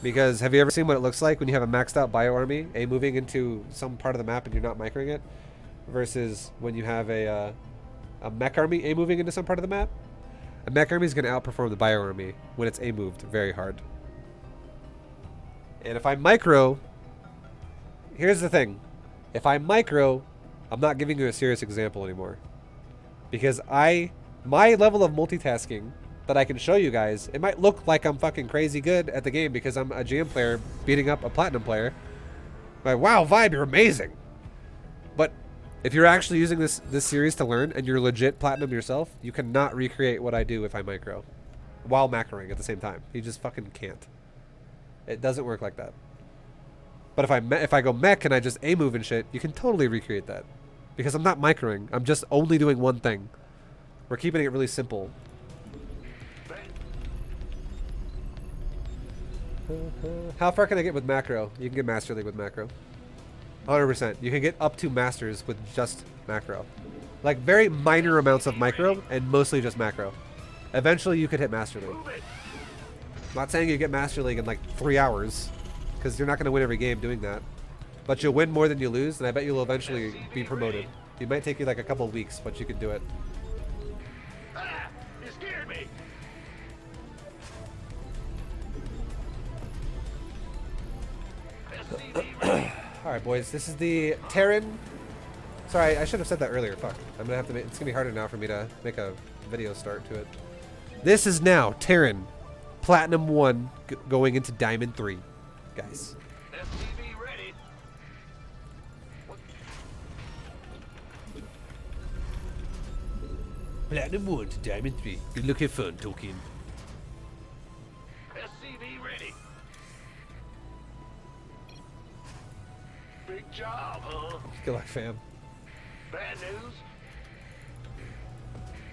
Because have you ever seen what it looks like when you have a maxed out bio army, A moving into some part of the map and you're not microing it, versus when you have a mech army A moving into some part of the map? A mech army is going to outperform the bio army when it's A moved very hard. And if I micro, here's the thing. If I micro, I'm not giving you a serious example anymore. Because my level of multitasking that I can show you guys, it might look like I'm fucking crazy good at the game because I'm a GM player beating up a platinum player. Like, wow, ViBE, you're amazing. But if you're actually using this series to learn and you're legit platinum yourself, you cannot recreate what I do if I micro while macroing at the same time. You just fucking can't. It doesn't work like that. But if I go mech and I just A move and shit, you can totally recreate that. Because I'm not microing. I'm just only doing one thing. We're keeping it really simple. How far can I get with macro? You can get Master League with macro. 100%. You can get up to Masters with just macro. Like very minor amounts of micro and mostly just macro. Eventually you could hit Master League. I'm not saying you get Master League in like 3 hours, because you're not going to win every game doing that. But you'll win more than you lose, and I bet you'll eventually be promoted. It might take you like a couple of weeks, but you can do it. You scared me. Alright, boys, this is the Terran. Sorry, I should have said that earlier. Fuck. I'm gonna have to it's gonna be harder now for me to make a video start to it. This is now Terran Platinum 1 going into Diamond 3. Guys. SCV ready. Platinum 1 to Diamond 3. Good luck, have fun, Tolkien. SCV ready. Big job, huh? Good luck, fam. Bad news?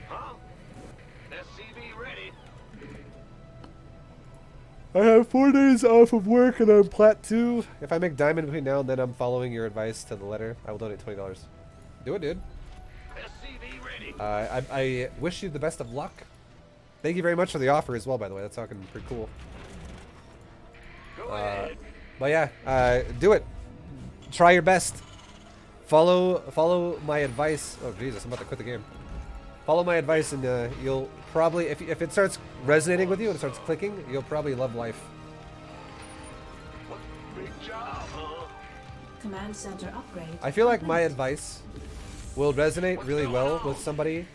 Huh? SCV ready. I have 4 days off of work and I'm plat 2. If I make diamond between now and then, I'm following your advice to the letter. I will donate $20. Do it, dude. SCV ready. I wish you the best of luck. Thank you very much for the offer as well, by the way. That's fucking pretty cool. Go ahead. But yeah, do it. Try your best. Follow my advice. Oh Jesus, I'm about to quit the game. Follow my advice, and you'll probably, if it starts resonating with you and it starts clicking, you'll probably love life. Big job, huh? Command center upgrade. I feel like my advice will resonate really well with somebody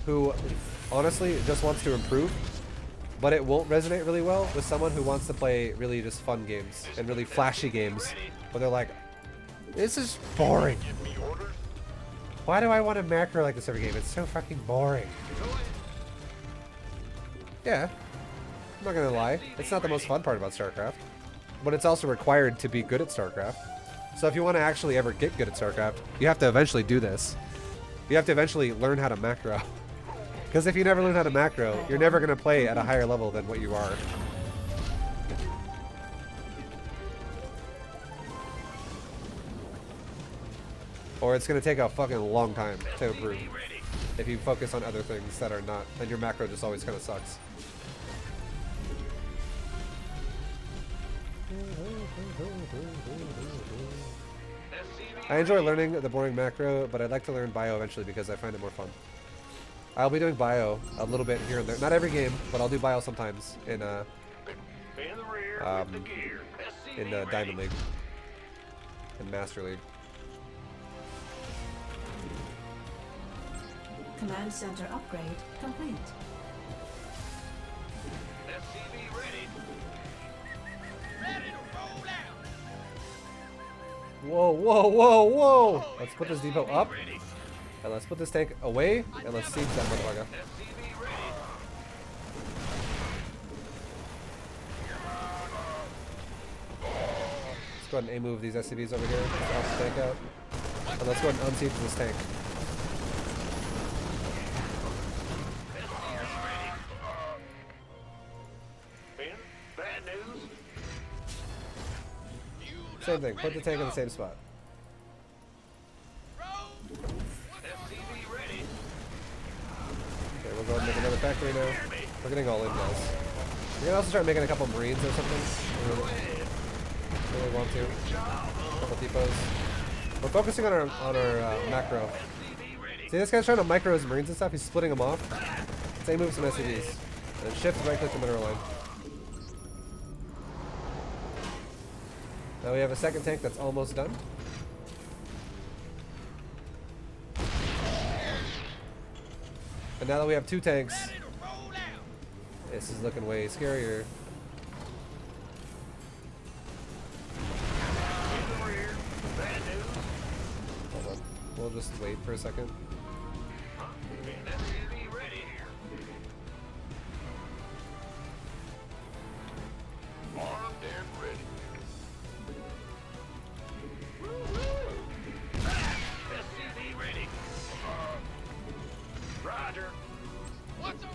who honestly just wants to improve, but it won't resonate really well with someone who wants to play really just fun games and really flashy games. But they're like, this is boring. Give me orders. Why do I want to macro like this every game? It's so fucking boring. Go ahead. Yeah, I'm not gonna lie. It's not the most fun part about StarCraft, but it's also required to be good at StarCraft. So if you want to actually ever get good at StarCraft, you have to eventually do this. You have to eventually learn how to macro. Because if you never learn how to macro, you're never gonna play at a higher level than what you are. Or it's gonna take a fucking long time to improve. If you focus on other things that are not, then your macro just always kind of sucks. I enjoy learning the boring macro, but I'd like to learn bio eventually because I find it more fun. I'll be doing bio a little bit here and there. Not every game, but I'll do bio sometimes in In the rear with the gear. SCV Diamond League and Master League. Command center upgrade complete. SCV ready. Ready to roll out. Whoa, whoa, whoa, whoa! Let's put this depot up, Ready. and let's put this tank away, and let's siege that motherfucker. SCV ready. Let's go ahead and A-move these SCVs over here. Let's help the tank out. And let's go ahead and unsiege this tank. Bad news. Same thing, put the tank in the same spot. SCV ready. Okay, we'll go ahead and make another factory now. We're getting all in, guys. We're gonna also start making a couple Marines or something. Really want to. A couple depots. We're focusing on our macro. See, this guy's trying to micro his Marines and stuff. He's splitting them off. So he moves some SCVs. And shift right click the mineral line. Now we have a second tank that's almost done. And now that we have two tanks, this is looking way scarier. Hold on. We'll just wait for a second. Armed and ready. SCV ready. Roger. What's up?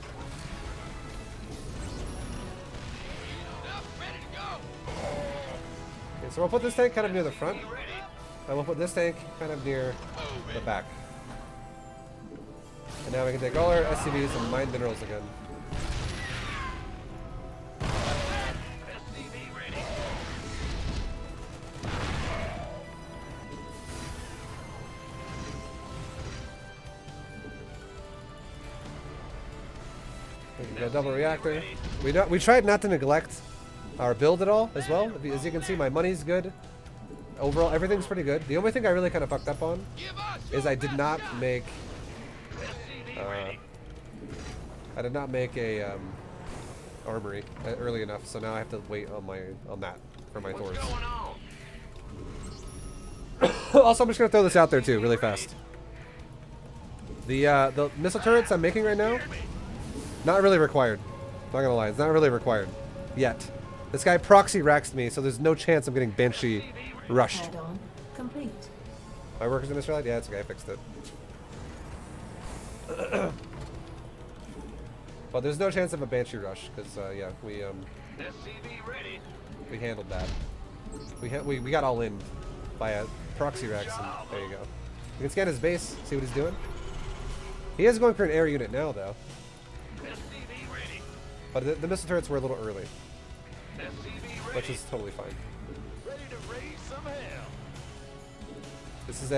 Ready to go. Okay, so we'll put this tank kind of near the front. And we'll put this tank kind of near the back. And now we can take all our SCVs and mine minerals again. SCV ready. We can go double reactor. We tried not to neglect our build at all as well. As you can see, my money's good. Overall, everything's pretty good. The only thing I really kind of fucked up on is I did not make a armory early enough. So now I have to wait on that for my Thors. What's going on? Also, I'm just gonna throw this out there too, really fast. The missile turrets I'm making right now, not really required. Not gonna lie, it's not really required yet. This guy proxy racks me, so there's no chance I'm getting Banshee rushed. Add-on complete. My workers in Israel? Yeah, it's okay, I fixed it. But there's no chance of a Banshee rush, because yeah, SCV ready. we handled that. We got all in by a proxy racks, and there you go. You can scan his base, see what he's doing. He is going for an air unit now, though. SCV ready. But the missile turrets were a little early, SCV ready. which is totally fine. Ready to raise some hell. This is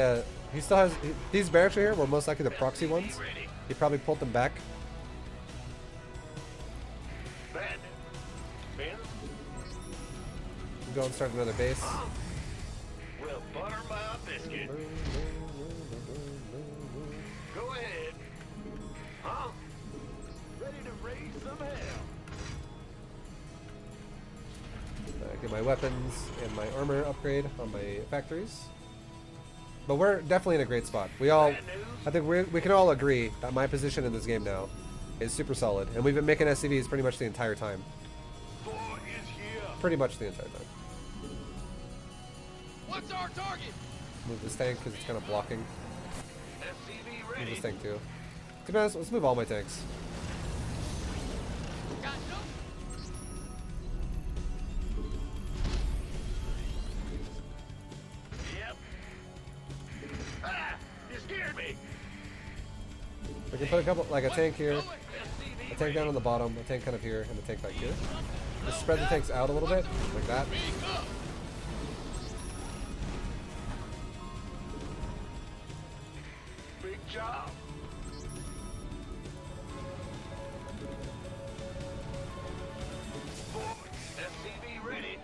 he still has, these barracks right here were most likely the proxy ones. Ready. He probably pulled them back. Bad. Ben. Go and start another base. Well, butter my biscuit. Go ahead. Huh? Ready to raise some hell. Get my weapons and my armor upgrade on my factories. But we're definitely in a great spot. I think we can all agree that my position in this game now is super solid. And we've been making SCVs pretty much the entire time. Boy is here. Pretty much the entire time. What's our target? Move this tank because it's kind of blocking. SCV Move ready. this tank too. To be honest, let's move all my tanks. Got no. Yep. Ah! You scared me. We can put a couple, like a tank here, SCV a tank down on the bottom, a tank kind of here, and a tank back here. Just spread the tanks out a little bit, like that. Big job. SCV ready.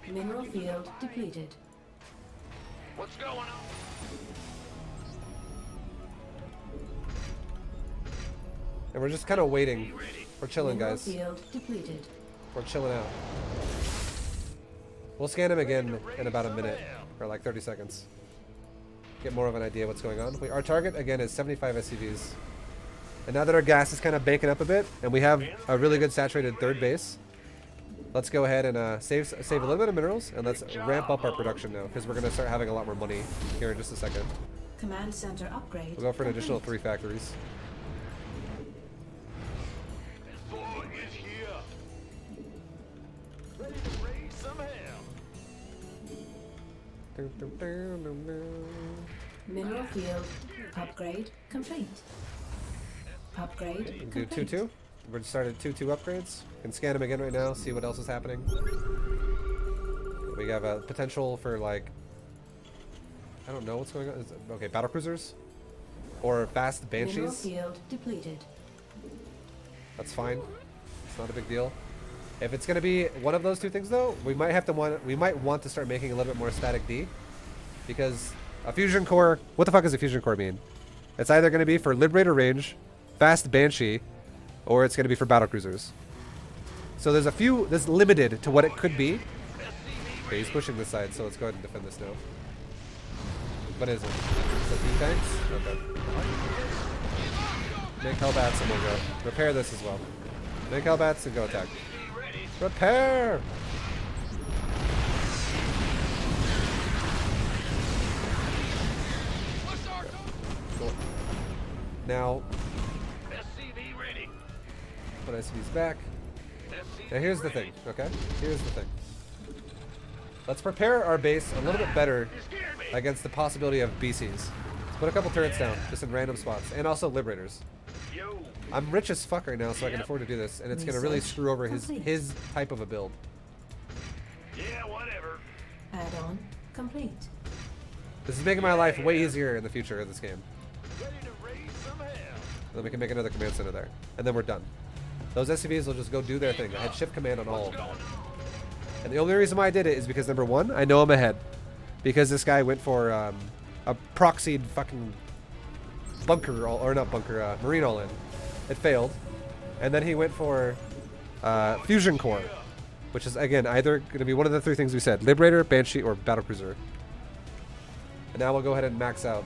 Mineral field depleted. What's going on? And we're just kind of waiting. We're chilling, Mineral guys. field depleted. We're chilling out. We'll scan him again in about a minute, or like 30 seconds. Get more of an idea what's going on. Our target, again, is 75 SCVs. And now that our gas is kind of baking up a bit, and we have a really good saturated third base, let's go ahead and save a little bit of minerals, and let's ramp up our production now, because we're going to start having a lot more money here in just a second. Command center upgrade. We'll go for an additional complete. 3 factories. Boy is here. Ready to raise some hell. Mineral field upgrade complete. Upgrade Do complete. 2-2. We're just started 2-2 upgrades. Can scan them again right now, see what else is happening. We have a potential for like, I don't know what's going on. Okay, battle cruisers or fast Mineral banshees. field depleted. That's fine. It's not a big deal. If it's gonna be one of those two things though, we might want to start making a little bit more static D, because a fusion core. What the fuck does a fusion core mean? It's either gonna be for Liberator range, fast banshee, or it's gonna be for battle cruisers. So there's a few. There's limited to what it could be. Okay, he's pushing this side, so let's go ahead and defend this now. What is it? Is it D-tanks? Okay. Make Hellbats and we'll go. Repair this as well. Make Hellbats and go attack. Repair! Cool. Now, put SCVs back. Now here's the thing, okay? Here's the thing. Let's prepare our base a little bit better against the possibility of BCs. Let's put a couple turrets down, just in random spots, and also Liberators. I'm rich as fuck right now, so I can afford to do this, and it's gonna really screw over his type of a build. Yeah, whatever. Add-on complete. This is making my life way easier in the future of this game. Ready to raise some hell. Then we can make another command center there, and then we're done. Those SCVs will just go do their thing. I had shift command on all of them. And the only reason why I did it is because, number one, I know I'm ahead. Because this guy went for a proxied fucking bunker, or not bunker, marine all-in. It failed. And then he went for fusion core, which is, again, either going to be one of the three things we said. Liberator, Banshee, or Battlecruiser. And now we'll go ahead and max out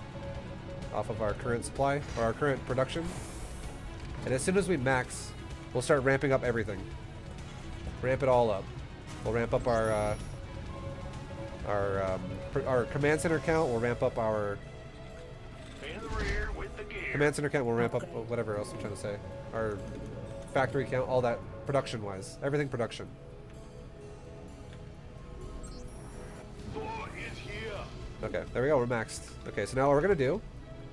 off of our current supply, or our current production. And as soon as we max, we'll start ramping up everything. Ramp it all up. We'll ramp up our command center count. We'll ramp up our In the rear with the gear. command center count. We'll ramp up whatever else I'm trying to say. Our factory count, all that production-wise, everything production. Thor is here. Okay, there we go. We're maxed. Okay, so now what we're gonna do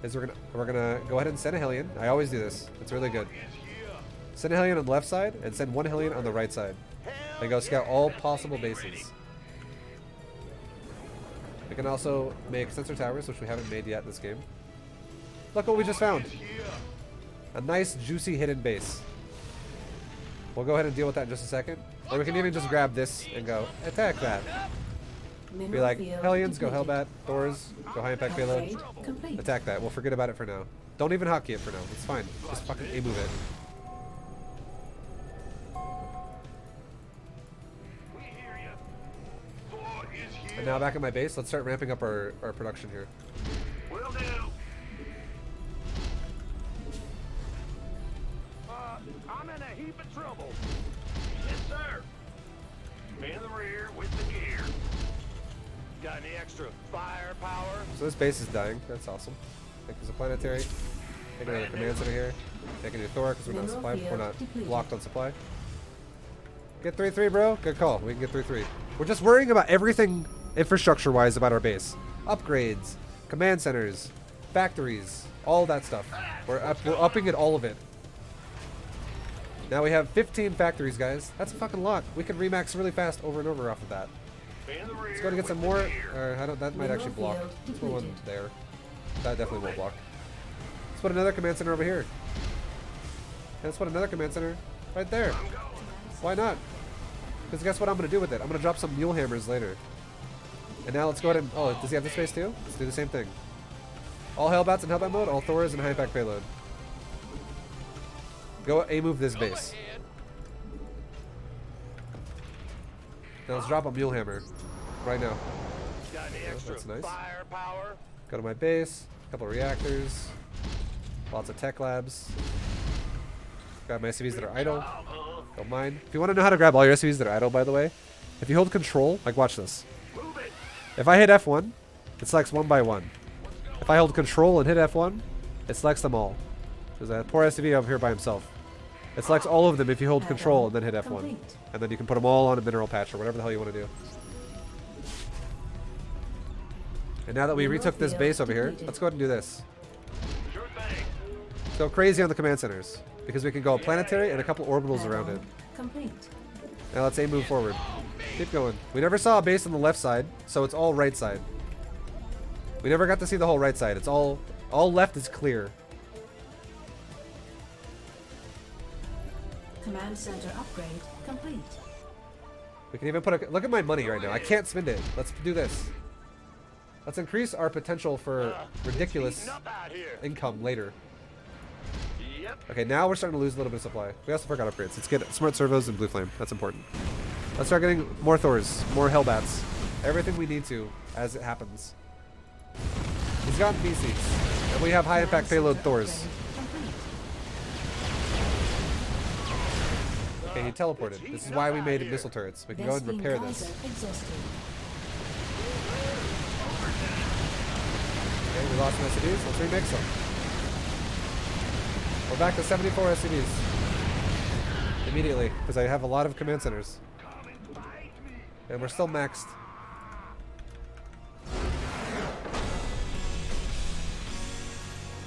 is we're gonna go ahead and send a Hellion. I always do this. It's really good. Is here. Send a Hellion on the left side and send one Hellion on the right side. And go scout all possible bases. We can also make sensor towers, which we haven't made yet in this game. Look what we just found. A nice, juicy hidden base. We'll go ahead and deal with that in just a second. Or we can even just grab this and go, attack that. Mineral Be like, field Hellions, go depleted. Hellbat, Thors, go high impact payload. Upgrade complete. Attack that. We'll forget about it for now. Don't even hotkey it for now. It's fine. Just fucking A-move it. We hear you. Thor is here. And now back at my base, let's start ramping up our production here. Will do. I'm in a heap of trouble. Yes, sir. In the rear with the gear. Got any extra firepower? So this base is dying. That's awesome. Make this a planetary. Make another command center here. Make a new Thor because we're not supply. We're not blocked on supply. Get 3-3, bro. Good call. We can get 3-3. We're just worrying about everything infrastructure-wise about our base. Upgrades, command centers, factories, all that stuff. We're upping it, all of it. Now we have 15 factories, guys. That's a fucking lot. We can remax really fast over and over off of that. In the rear. Let's go and get some more. I don't. That might actually block. Mineral Let's field put one depleted. there. That definitely will block. Let's put another command center over here. And let's put another command center right there. Why not? Because guess what I'm going to do with it? I'm going to drop some mule hammers later. And now let's go ahead and... Oh, does he have this space too? Let's do the same thing. All Hellbats in Hellbat mode, all Thors in high impact payload. Go A-move this base. Now let's drop a mule hammer. Right now. Got any extra that's nice. firepower? Go to my base. A couple of reactors. Lots of tech labs. Grab my SCVs that are idle. Don't mind. If you want to know how to grab all your SCVs that are idle, by the way, if you hold control, like watch this. Move it. If I hit F1, it selects one by one. If I hold control and hit F1, it selects them all. There's a poor SCV over here by himself. It selects all of them if you hold control and then hit F1. Complete. And then you can put them all on a mineral patch or whatever the hell you want to do. And now that we Mineral retook this field base over here, depleted. let's go ahead and do this. Sure thing. Go crazy on the command centers. because we can go planetary and a couple orbitals around it. Complete. Now let's aim move forward. Keep going. We never saw a base on the left side, so it's all right side. We never got to see the whole right side. It's all left is clear. Command center upgrade complete. We can even put a look at my money right now. I can't spend it. Let's do this. Let's increase our potential for ridiculous Heating up out here. income later. Yep. Okay, now we're starting to lose a little bit of supply. We also forgot upgrades. Let's get smart servos and blue flame. That's important. Let's start getting more Thors, more Hellbats. Everything we need to as it happens. He's gotten BCs. And we have high impact payload Thors. Okay, he teleported. This is why we made missile turrets. We can go and repair this. Okay, we lost some SCVs. Let's remix them. We're back to 74 SCVs. Immediately, because I have a lot of command centers. And we're still maxed.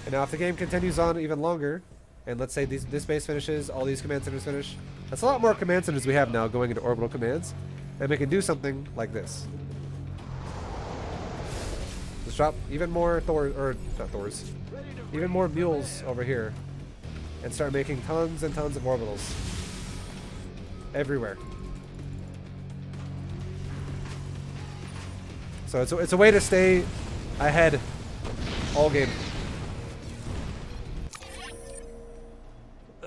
And now if the game continues on even longer, and let's say this base finishes, all these command centers finish, that's a lot more command centers we have now going into orbital commands. And we can do something like this. Let's drop even more even more mules over here. And start making tons and tons of orbitals. Everywhere. So it's a way to stay ahead all game.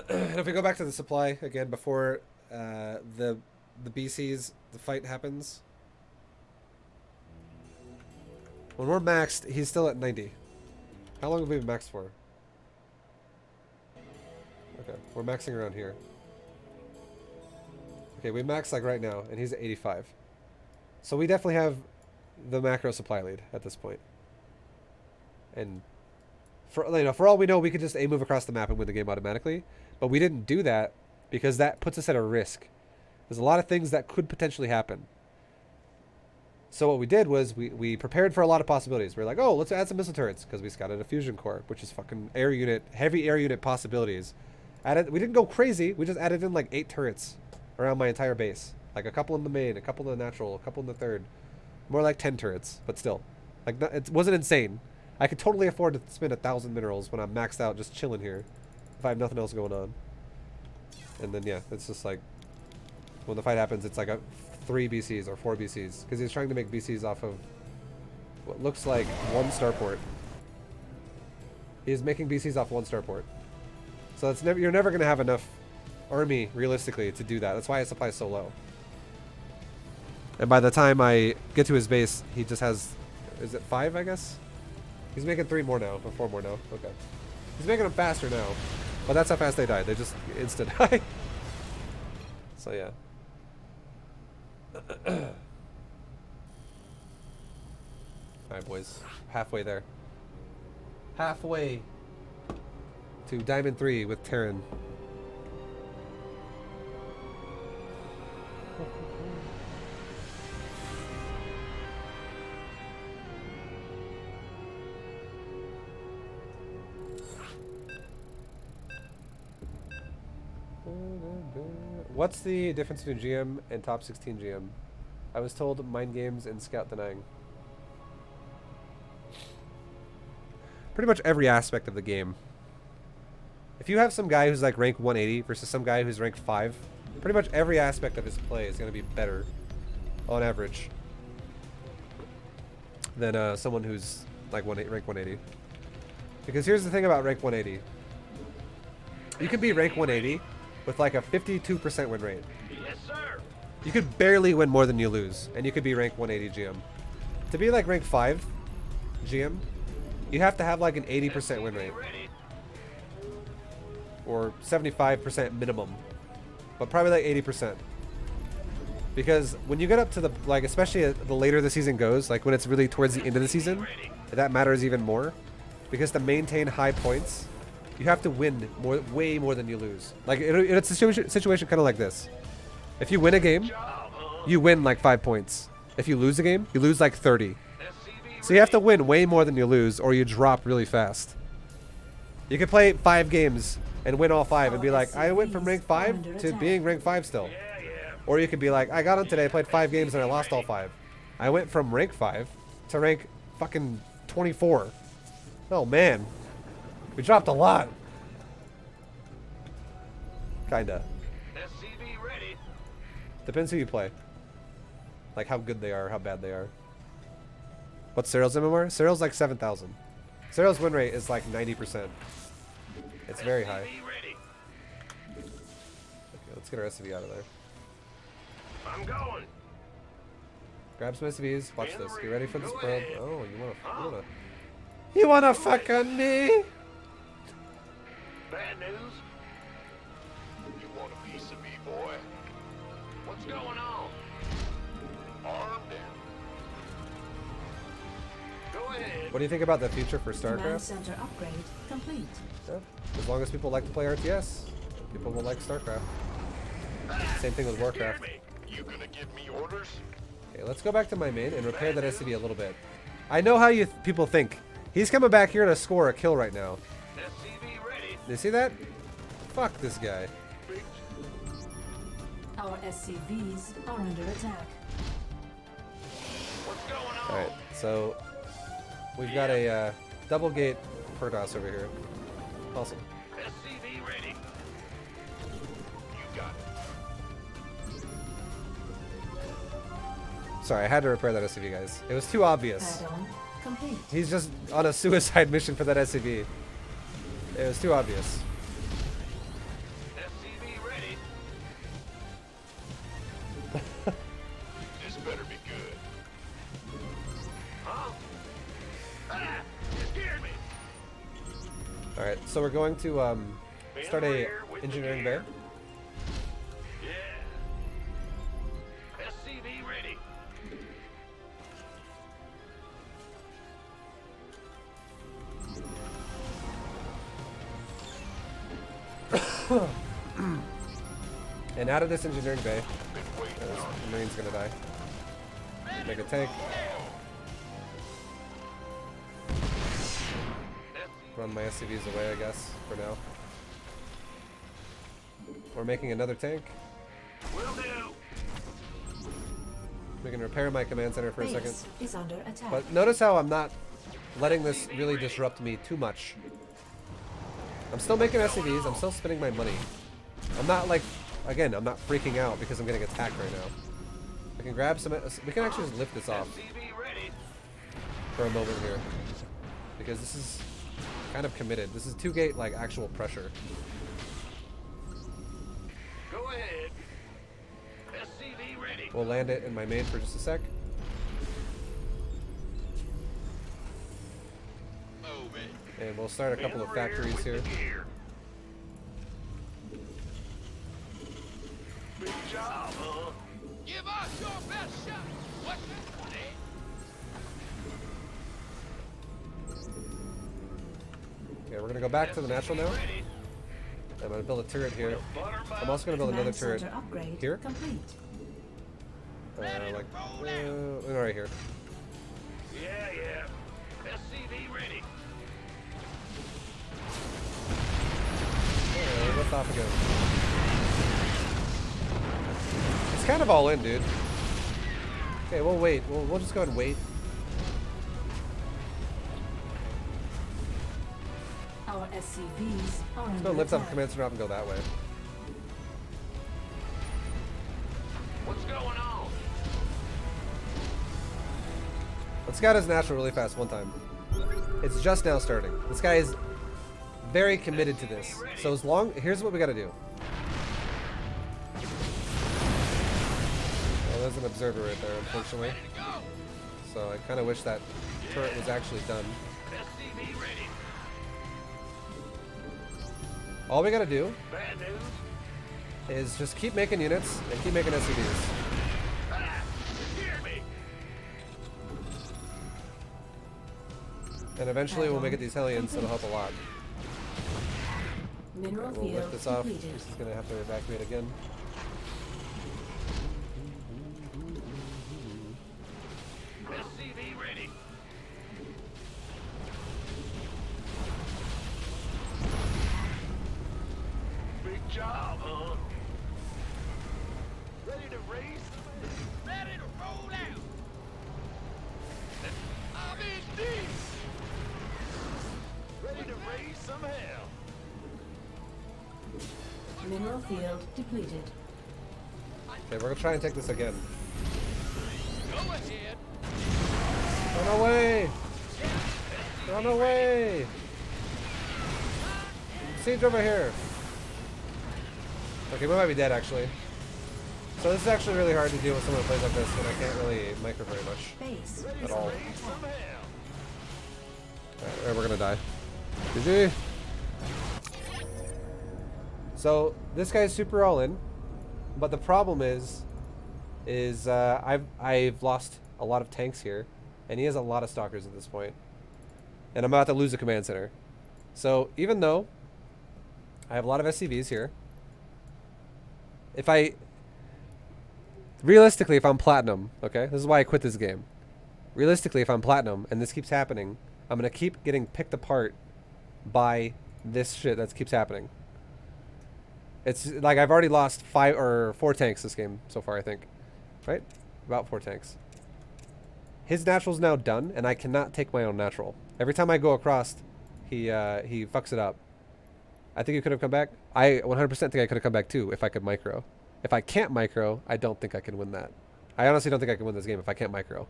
And if we go back to the supply again before the BCs, the fight happens. When we're maxed, he's still at 90. How long have we been maxed for? Okay, we're maxing around here. Okay, we max like right now, and he's at 85. So we definitely have the macro supply lead at this point. And for all we know, we could just A move across the map and win the game automatically. But we didn't do that because that puts us at a risk. There's a lot of things that could potentially happen. So what we did was we prepared for a lot of possibilities. We're like, oh, let's add some missile turrets because we scouted a fusion core, which is fucking air unit, heavy air unit possibilities. We didn't go crazy. We just added in like 8 turrets around my entire base. Like a couple in the main, a couple in the natural, a couple in the third. More like 10 turrets, but still. Like, it wasn't insane. I could totally afford to spend 1,000 minerals when I'm maxed out just chilling here. If I have nothing else going on. And then, yeah, it's just like, when the fight happens, it's like 3 BCs or 4 BCs. Because he's trying to make BCs off of what looks like 1 starport. He's making BCs off 1 starport. So it's you're never going to have enough army, realistically, to do that. That's why his supply is so low. And by the time I get to his base, he just has, is it 5, I guess? He's making 3 more now, or 4 more now. Okay. He's making them faster now. But that's how fast they die. They just instant die. So yeah. Alright, boys. Halfway there. Halfway to Diamond 3 with Terran. What's the difference between GM and top 16 GM? I was told mind games and scout denying. Pretty much every aspect of the game. If you have some guy who's like rank 180 versus some guy who's rank 5, pretty much every aspect of his play is going to be better on average than someone who's like rank 180. Because here's the thing about rank 180. You can be rank 180 with like a 52% win rate. Yes, sir. You could barely win more than you lose, and you could be rank 180 GM. To be like rank 5 GM, you have to have like an 80% win rate. Or 75% minimum. But probably like 80%. Because when you get up to the, like, especially the later the season goes, like when it's really towards the end of the season, that matters even more. Because to maintain high points, you have to win way more than you lose. Like, it's a situation kind of like this. If you win a game, you win like 5 points. If you lose a game, you lose like 30. So you have to win way more than you lose, or you drop really fast. You could play 5 games and win all 5 and be Our like, I went from SCVs rank are 5 under to attack. being rank 5 still. Yeah, yeah. Or you could be like, I got on today, played 5 games, and I lost all 5. I went from rank 5 to rank fucking 24. Oh man. We dropped a lot. Kinda. SCV ready. Depends who you play. Like how good they are, how bad they are. What's Cyril's MMR? Cyril's like 7,000. Cyril's win rate is like 90%. It's very high. SCV ready. Okay, let's get our SCV out of there. I'm going. Grab some SCVs. Watch this. Get ready for this Go probe. ahead. Oh, you wanna fuck on me? Bad news. You want a piece of me, boy? What's going on? Armed and... Go ahead. What do you think about the future for Command StarCraft? center upgrade complete. Yeah, as long as people like to play RTS, people will like StarCraft. Same thing with Warcraft. You gonna give me orders? Okay, let's go back to my main and repair that SCV a little bit. I know how you people think. He's coming back here to score a kill right now. SCV ready. You see that? Fuck this guy. Our SCVs are under attack. What's going on? Alright, so we've got a double gate Perdos over here. Awesome. SCV ready. You got it. Sorry, I had to repair that SCV, guys. It was too obvious. Add-on complete. He's just on a suicide mission for that SCV. It was too obvious. SCV ready. This better be good. Huh? Ah! You scared me. Alright, so we're going to start a engineering bay. Yeah. SCV ready. And out of this engineering bay, this Marine's gonna die. Make a tank. Run my SCVs away, I guess, for now. We're making another tank. Will do. We can repair my command center for a second. Base is under attack. But notice how I'm not letting this really disrupt me too much. I'm still making SCVs, I'm still spending my money. I'm not like, again, I'm not freaking out because I'm getting attacked right now. I can grab some, we can actually just lift this off SCV ready. for a moment here. Because this is kind of committed. This is 2-gate, like, actual pressure. Go ahead. SCV ready. We'll land it in my main for just a sec. And we'll start a couple of factories here. Big job, huh? Give us your best shot. What's that? Okay, we're gonna go back to the natural now. Ready. I'm gonna build a turret here. Butter I'm also gonna build another Command turret center upgrade here. complete. Right here. Yeah, yeah. SCV ready. Lift off again. It's kind of all in, dude. Okay, we'll wait. We'll just go ahead and wait. Our SCVs are Let's under go lift up attack. command center up and go that way. What's going on? Let's scout his natural really fast one time. It's just now starting. This guy is very committed to this. So as long, here's what we gotta do. Well, there's an observer right there, unfortunately. So I kind of wish that turret was actually done. SCV ready. All we gotta do Bad news. is just keep making units and keep making SCVs. Ah! You scared me. And eventually we'll make it these Hellions, so it'll help a lot. Mineral We'll lift field this off. completed. This is gonna have to evacuate again. SCV ready. Mineral field depleted. Okay, we're gonna try and take this again. Go ahead. Run away! Run away! Siege over here. Okay, we might be dead actually. So this is actually really hard to deal with someone who plays like this when I can't really micro very much Base at all. under attack. Alright, we're gonna die. GG. So this guy's super all in, but the problem is I've lost a lot of tanks here, and he has a lot of stalkers at this point, and I'm about to lose a command center. So even though I have a lot of SCVs here, realistically, if I'm platinum, okay, this is why I quit this game. Realistically, if I'm platinum and this keeps happening, I'm gonna keep getting picked apart by this shit that keeps happening. It's like I've already lost 5 or 4 tanks this game so far, I think. Right? About 4 tanks. His natural's now done, and I cannot take my own natural. Every time I go across, he fucks it up. I think he could have come back. I 100% think I could have come back too if I could micro. If I can't micro, I don't think I can win that. I honestly don't think I can win this game if I can't micro.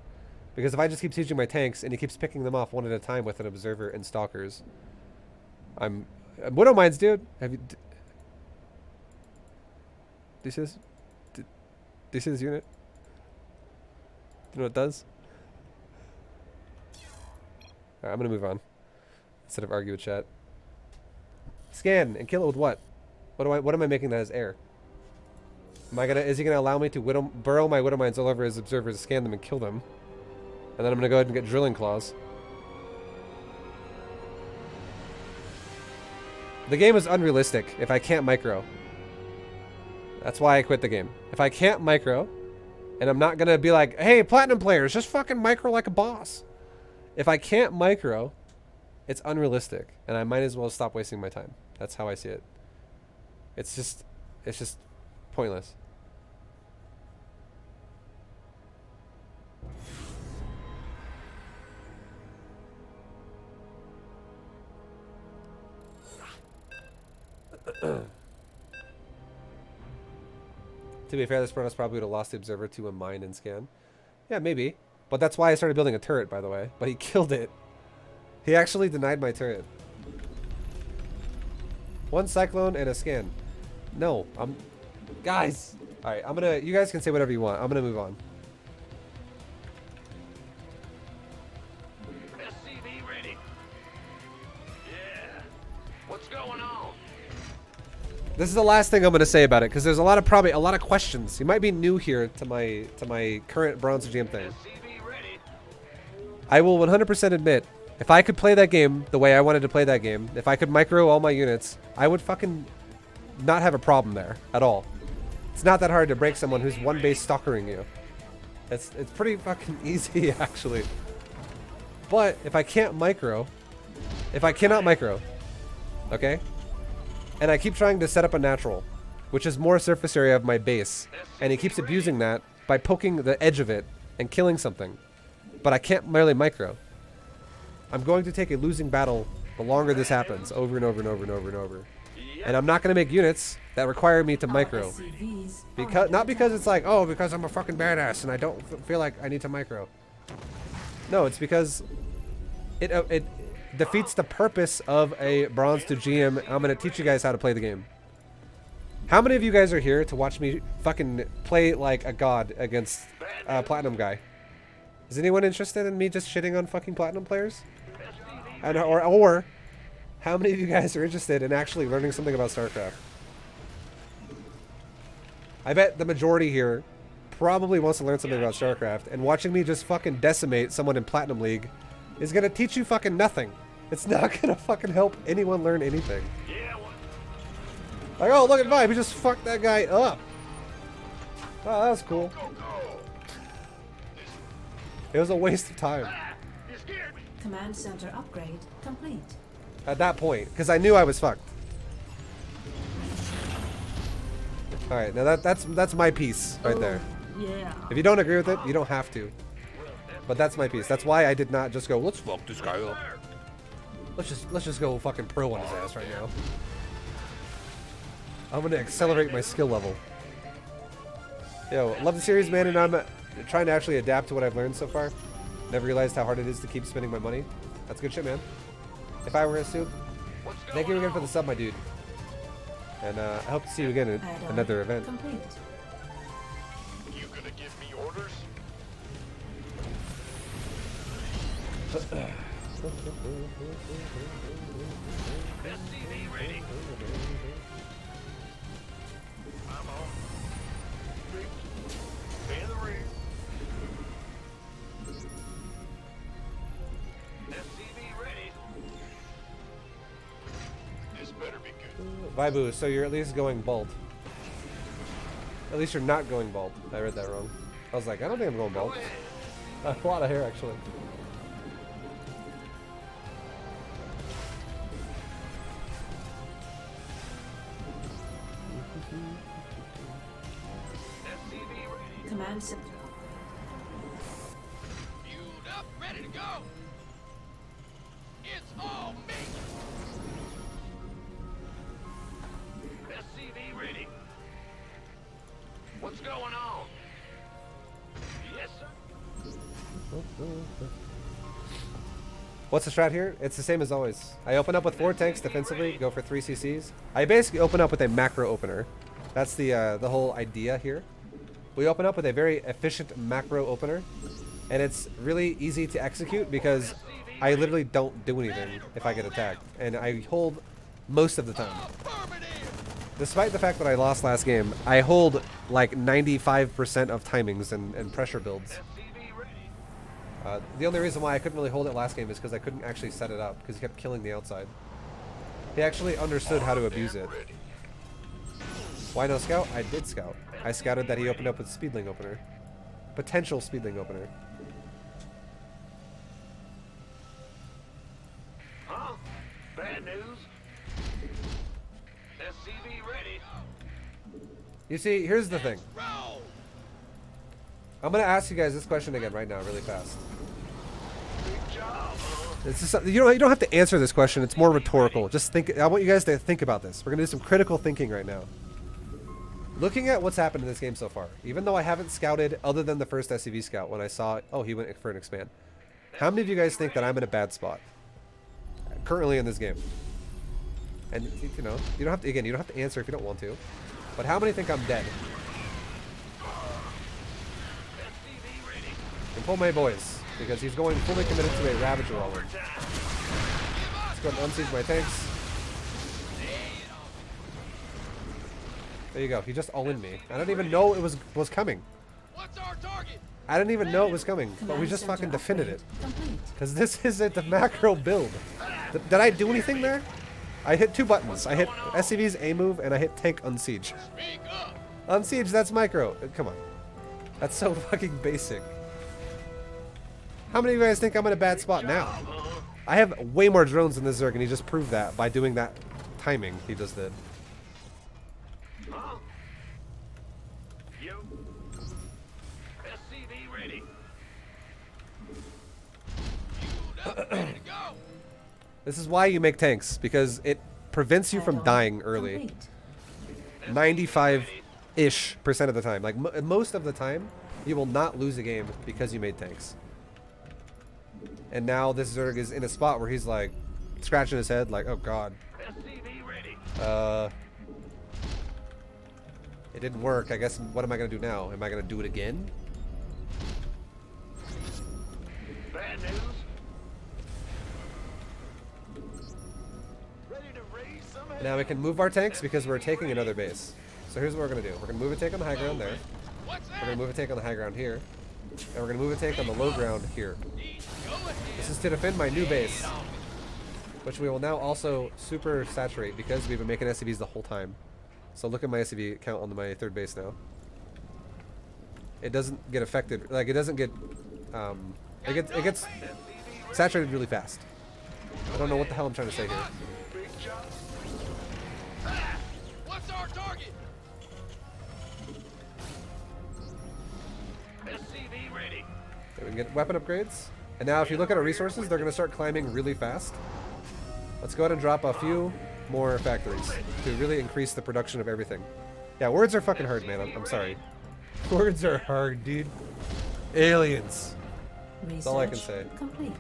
Because if I just keep sieging my tanks and he keeps picking them off one at a time with an observer and stalkers, I'm Widow Mines, dude. Have you? This is unit. Do you know what it does? Alright, I'm gonna move on instead of argue with chat. Scan and kill it with what? What am I making that as air? Is he gonna allow me to burrow my Widow Mines all over his observers, scan them and kill them? And then I'm gonna go ahead and get drilling claws. The game is unrealistic if I can't micro. That's why I quit the game. If I can't micro, and I'm not gonna be like, hey, platinum players, just fucking micro like a boss. If I can't micro, it's unrealistic, and I might as well stop wasting my time. That's how I see it. It's just pointless. To be fair, this Protoss probably would have lost the observer to a mine and scan. Yeah, maybe. But that's why I started building a turret, by the way. But he killed it. He actually denied my turret. 1 cyclone and a scan. No, guys. Alright, you guys can say whatever you want. I'm gonna move on. SCV ready. Yeah. What's going on? This is the last thing I'm gonna say about it, because there's probably a lot of questions. You might be new here to my current Bronze GM thing. SCV ready. I will 100% admit, if I could play that game the way I wanted to play that game, if I could micro all my units, I would fucking not have a problem there at all. It's not that hard to break someone who's one base stalkering you. It's pretty fucking easy, actually. But if I cannot micro, okay? And I keep trying to set up a natural, which is more surface area of my base, and he keeps abusing that by poking the edge of it and killing something. But I can't merely micro. I'm going to take a losing battle the longer this happens, over and over and over and over and over. And I'm not going to make units that require me to micro. Not because it's like, oh, because I'm a fucking badass and I don't feel like I need to micro. No, it's because it defeats the purpose of a Bronze to GM. I'm going to teach you guys how to play the game. How many of you guys are here to watch me fucking play like a god against a Platinum guy? Is anyone interested in me just shitting on fucking Platinum players? And, or how many of you guys are interested in actually learning something about StarCraft? I bet the majority here probably wants to learn something about StarCraft, and watching me just fucking decimate someone in Platinum League is gonna teach you fucking nothing. It's not gonna fucking help anyone learn anything. Like, oh, look at ViBE, he just fucked that guy up. Oh, that was cool. It was a waste of time. Command center upgrade complete. At that point, because I knew I was fucked. All right, now that's my piece right there. Yeah. If you don't agree with it, you don't have to. But that's my piece. That's why I did not just go, let's fuck this guy up. Let's just go fucking pro on his ass right now. I'm gonna accelerate my skill level. Yo, love the series, man, and I'm trying to actually adapt to what I've learned so far. Never realized how hard it is to keep spending my money. That's good shit, man. If I were a soup, thank you again for the sub, my dude. And I hope to see you again at another event. Complete. You gonna give me orders? SCV ready. I'm on. In the rear. SCV ready. This better be good. ViBE, so you're at least going bald. At least you're not going bald. I read that wrong. I was like, I don't think I'm going bald. I have a lot of hair, actually. Command center. Fueled up, ready to go. It's all me. SCV ready. What's going on? Yes, sir. What's the strat here? It's the same as always. I open up with 4 tanks defensively, go for 3 CCs. I basically open up with a macro opener. That's the whole idea here. We open up with a very efficient macro opener, and it's really easy to execute because I literally don't do anything if I get attacked, and I hold most of the time. Despite the fact that I lost last game, I hold like 95% of timings and pressure builds. The only reason why I couldn't really hold it last game is because I couldn't actually set it up because he kept killing the outside. He actually understood how to abuse it. Why no scout? I did scout. I scouted that he opened up with Speedling opener. Potential Speedling opener. Huh? Bad news? SCV ready. You see, here's the thing. Roll. I'm gonna ask you guys this question again right now, really fast. Big job, huh? This is something, you don't have to answer this question. It's more rhetorical. Just think. I want you guys to think about this. We're gonna do some critical thinking right now. Looking at what's happened in this game so far, even though I haven't scouted other than the first SCV scout when I saw, oh, he went for an expand. How many of you guys think that I'm in a bad spot currently in this game? And you know, you don't have to. Again, you don't have to answer if you don't want to. But how many think I'm dead? SCV ready. And pull my boys, because he's going fully committed to a Ravager all in. Let's go ahead and unsiege my tanks. There you go. He just all in me. I didn't even know it was coming. What's our target? I didn't even know it was coming, but we just fucking defended it. Because this isn't the macro build. Did I do anything there? I hit 2 buttons. I hit SCV's A move and I hit tank unsiege. Speak up. Unsiege, that's micro. Come on. That's so fucking basic. How many of you guys think I'm in a bad spot now? I have way more drones than this Zerg, and he just proved that by doing that timing he just did. Huh? Yo. SCV ready. Fueled up, ready to go. This is why you make tanks, because it prevents you from dying early. 95-ish% of the time. Like, most of the time, you will not lose a game because you made tanks. And now this Zerg is in a spot where he's like, scratching his head like, oh god. SCV ready. It didn't work. I guess, what am I going to do now? Am I going to do it again? Bad news. Ready to raise some hell. Now we can move our tanks because we're taking another base. So here's what we're going to do. We're going to move a tank on the high ground there. What's We're that? going to move a tank on the high ground here. And we're going to move a tank on the low ground here. Go ahead. This is to defend my new base, which we will now also super saturate because we've been making SCVs the whole time. So look at my SCV count on my 3rd base now. It doesn't get affected, like it doesn't get, it gets saturated really fast. I don't know what the hell I'm trying to say here. Big job. What's our target? SCV ready. Okay, we can get weapon upgrades. And now if you look at our resources, they're going to start climbing really fast. Let's go ahead and drop a few more factories to really increase the production of everything. Yeah, words are fucking hard, man. I'm sorry. Words are hard, dude. Aliens. That's all I can say. Complete.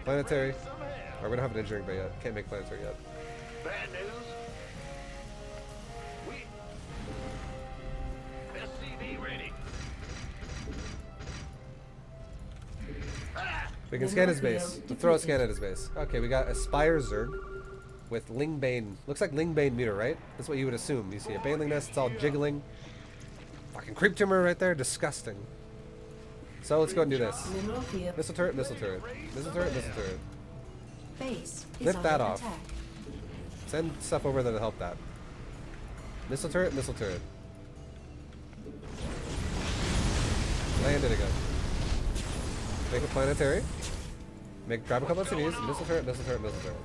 Planetary. Oh, we don't have an engineering bay yet. Can't make planetary yet. Bad news. We SCV ready. We can scan his base. We'll throw a scan at his base. Okay, we got Aspire Zerg with Lingbane. Looks like Lingbane Muta, right? That's what you would assume. You see a baneling nest, it's all jiggling. Fucking creep tumor right there, disgusting. So let's go and do this. Mineral field. Missile turret, missile turret. Missile turret, missile turret. Base is Lift that under off. attack. Send stuff over there to help that. Missile turret, missile turret. Land it again. Make a planetary. Grab a couple of cities. Missile turret, missile turret, missile turret.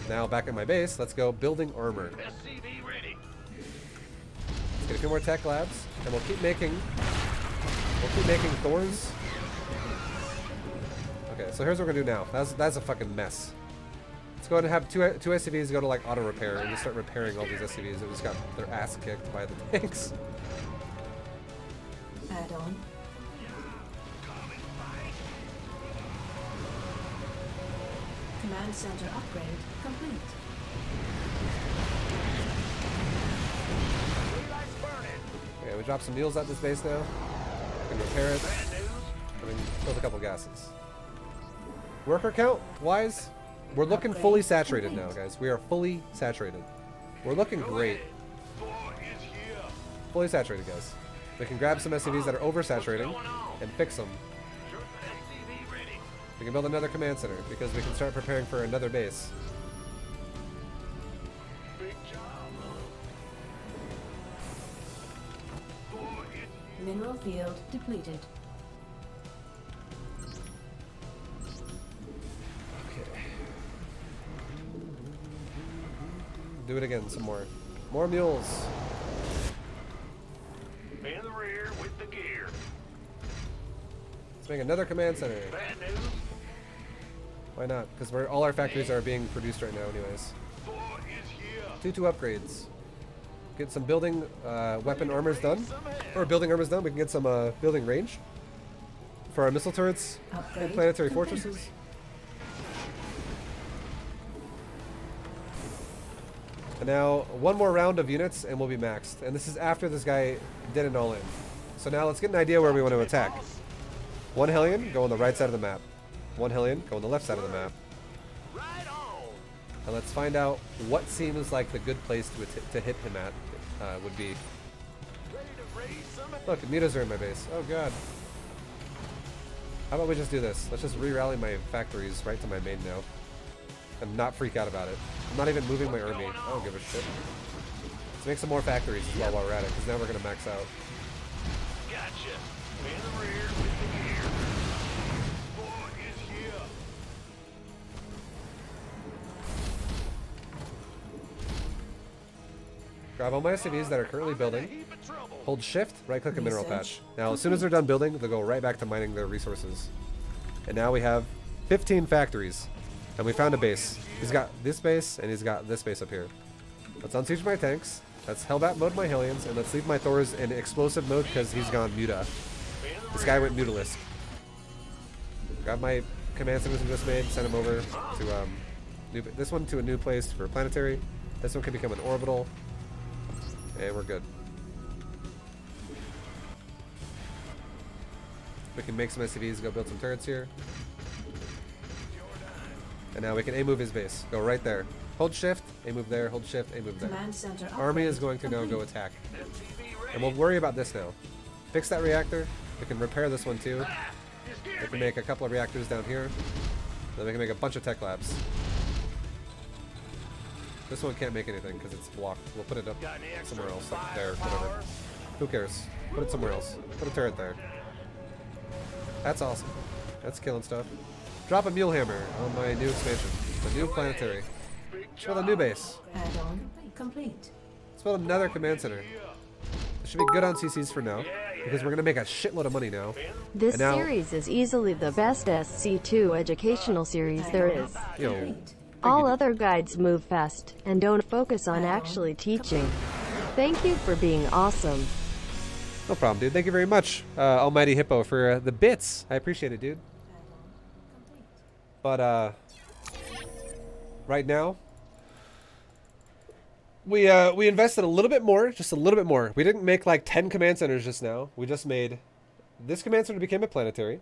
Now back at my base, let's go building armor. SCV ready. Let's get a few more tech labs, and we'll keep making Thors. Okay, so here's what we're gonna do now. That's a fucking mess. Let's go ahead and have two SCVs go to like auto repair and just start repairing all these SCVs that just got their ass kicked by the tanks. Add on. Command center upgrade complete. Relights burning. Okay, we dropped some mules at this base now. We can repair it. Bad news. I mean, build a couple gases. Worker count wise, we're looking fully saturated now, guys. We are fully saturated. We're looking great. Fully saturated, guys. We can grab some SCVs that are oversaturating and fix them. SCV ready. We can build another command center because we can start preparing for another base. Big job. Mineral field depleted. Do it again, some more. More mules. In the rear with the gear. Let's make another command center. Bad news. Why not? Because all our factories are being produced right now anyways. Thor is here. 2 upgrades. Get some building weapon armors done. Or building armors done. We can get some building range for our missile turrets Upgrade and planetary complete. fortresses. And now one more round of units and we'll be maxed. And this is after this guy did an all-in. So now let's get an idea where we want to attack. One Hellion, go on the right side of the map. One Hellion, go on the left side of the map. Right on. And let's find out what seems like the good place to hit him at would be. Ready to raise some. Look, mutas are in my base. Oh god. How about we just do this? Let's just re-rally my factories right to my main now. And not freak out about it. I'm not even moving my army. I don't give a shit. Let's make some more factories as well while we're at it, because now we're going to max out. Gotcha. In the rear with the gear. Thor is here. Grab all my SCVs that are currently A building. heap of trouble. Hold shift, right click a mineral Research patch. Now as soon as they're done building, they'll go right back to mining their resources. And now we have 15 factories. And we found a base. He's got this base and he's got this base up here. Let's unsiege my tanks. Let's Hellbat mode my Hellions and let's leave my Thors in explosive mode because he's gone muta. This guy went mutalisk. Grab my command centers we just made, send him over to this one to a new place for planetary. This one can become an orbital. And we're good. We can make some SCVs, go build some turrets here. And now we can A-move his base. Go right there. Hold shift, A-move there, hold shift, A-move there. Command center Army upgrade is going to now go complete. attack. SCV ready. And we'll worry about this now. Fix that reactor. We can repair this one too. You We scared can me. make a couple of reactors down here. Then we can make a bunch of tech labs. This one can't make anything because it's blocked. We'll put it up Got any extra somewhere else, like there, firepower? whatever. Who cares? Put it somewhere else. Put a turret there. That's awesome. That's killing stuff. Drop a mule hammer on my new expansion. The new planetary. Big Let's build a new base. Add on complete. Let's build another command center. It should be good on CCs for now. Yeah, because we're gonna make a shitload of money now. This And now- series is easily the best SC2 educational series there is. Yo, Complete. All other guides move fast and don't focus on actually teaching. Thank you for being awesome. no problem, dude. Thank you very much, Almighty Hippo, for the bits. I appreciate it, dude. Complete. But right now, we invested a little bit more, just a little bit more. We didn't make like 10 command centers just now. We just made this command center became a planetary.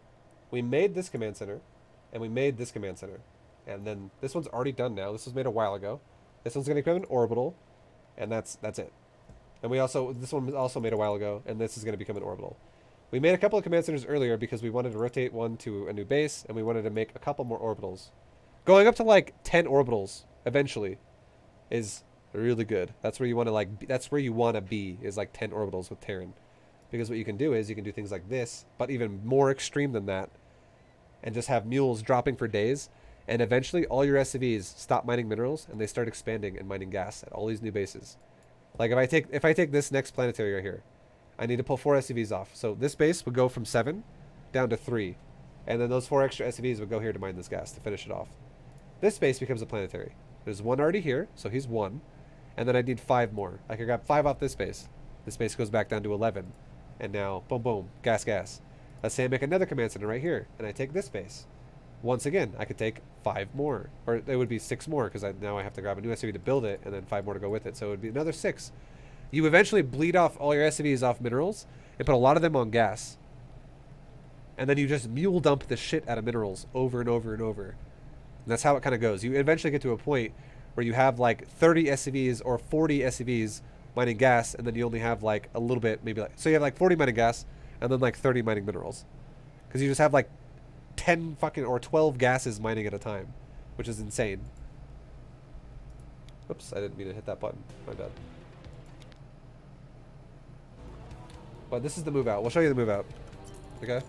We made this command center, and we made this command center, and then this one's already done now. This was made a while ago. This one's gonna become an orbital, and that's it. And this one was also made a while ago, and this is gonna become an orbital. We made a couple of command centers earlier because we wanted to rotate one to a new base, and we wanted to make a couple more orbitals. Going up to like 10 orbitals eventually is really good. That's where you want to that's where you want to be, is like 10 orbitals with Terran. Because what you can do is you can do things like this, but even more extreme than that, and just have mules dropping for days, and eventually all your SCVs stop mining minerals and they start expanding and mining gas at all these new bases. Like if I take this next planetary right here, I need to pull 4 SCVs off. So this base would go from 7 down to 3, and then those 4 extra SCVs would go here to mine this gas to finish it off. This base becomes a planetary. There's 1 already here, so he's 1. And then I need 5 more. I could grab 5 off this base. This base goes back down to 11. And now, boom, boom, gas, gas. Let's say I make another command center right here, and I take this base. Once again, I could take 5 more. Or it would be 6 more, because now I have to grab a new SCV to build it, and then 5 more to go with it. So it would be another 6. You eventually bleed off all your SCVs off minerals, and put a lot of them on gas. And then you just mule dump the shit out of minerals over and over and over. And that's how it kind of goes. You eventually get to a point where you have like 30 SCVs or 40 SCVs mining gas, and then you only have like a little bit, maybe like, so you have like 40 mining gas, and then like 30 mining minerals. Because you just have like 10 fucking or 12 gases mining at a time, which is insane. Oops, I didn't mean to hit that button. My bad. But this is the move out. We'll show you the move out. Okay?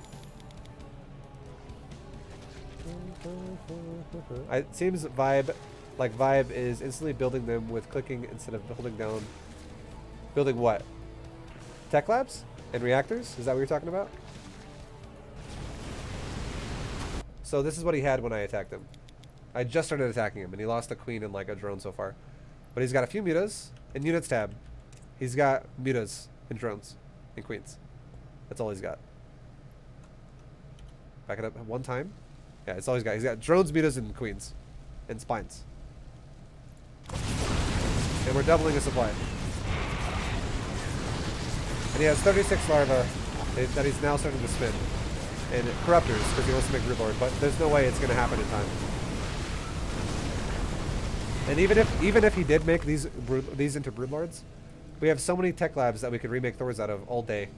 It seems ViBE is instantly building them with clicking instead of holding down. Building what? Tech labs and reactors? Is that what you're talking about? So this is what he had when I attacked him. I just started attacking him, and he lost a queen and like a drone so far. But he's got a few mutas and units tab. He's got mutas and drones and queens. That's all he's got. Back it up one time. Yeah, it's all he's got. He's got drones, mutas, and queens. And spines. And we're doubling his supply. And he has 36 larvae that he's now starting to spin. And corruptors, because he wants to make Broodlord, but there's no way it's going to happen in time. And even if he did make these into Broodlords, we have so many tech labs that we could remake Thors out of all day.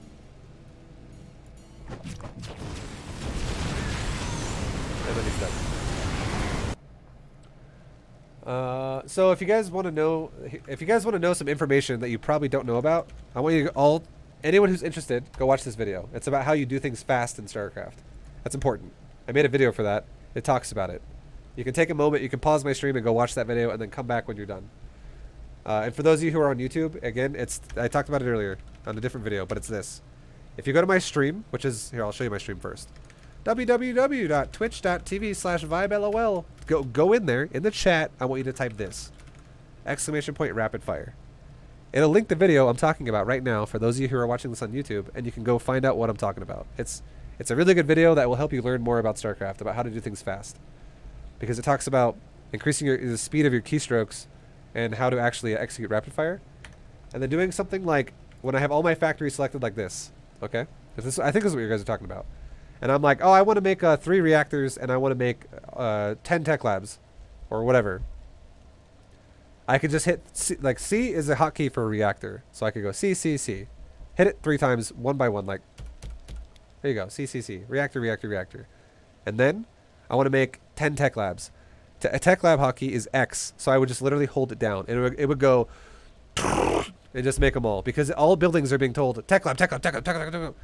And then he's dead. So if you guys want to know some information that you probably don't know about, I want you to anyone who's interested, go watch this video. It's about how you do things fast in StarCraft. That's important. I made a video for that. It talks about it. You can take a moment, you can pause my stream and go watch that video, and then come back when you're done. And for those of you who are on YouTube, again, I talked about it earlier on a different video, but it's this. If you go to my stream, which is, here, I'll show you my stream first. www.twitch.tv/ViBeLOL. Go in there, in the chat, I want you to type this. ! rapid fire. It'll link the video I'm talking about right now for those of you who are watching this on YouTube, and you can go find out what I'm talking about. It's a really good video that will help you learn more about StarCraft, about how to do things fast. Because it talks about increasing the speed of your keystrokes and how to actually execute rapid fire. And then doing something like, when I have all my factories selected like this, okay? I think this is what you guys are talking about. And I'm like, oh, I want to make 3 reactors, and I want to make 10 tech labs, or whatever. I could just hit C, like C is a hotkey for a reactor. So I could go C, C, C. Hit it 3 times, one by one, like, there you go, C, C, C. Reactor, reactor, reactor. And then I want to make 10 tech labs. A tech lab hotkey is X, so I would just literally hold it down. And it would go and just make them all. Because all buildings are being told, tech lab, tech lab, tech lab, tech lab, tech lab.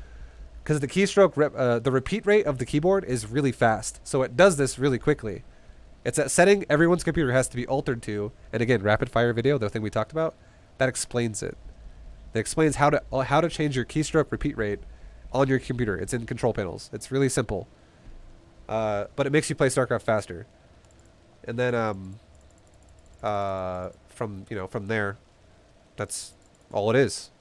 Because the keystroke, the repeat rate of the keyboard is really fast. So it does this really quickly. It's that setting everyone's computer has to be altered to. And again, rapid fire video, the thing we talked about, that explains it. That explains how to change your keystroke repeat rate on your computer. It's in control panels. It's really simple. But it makes you play StarCraft faster. And then from there, that's all it is.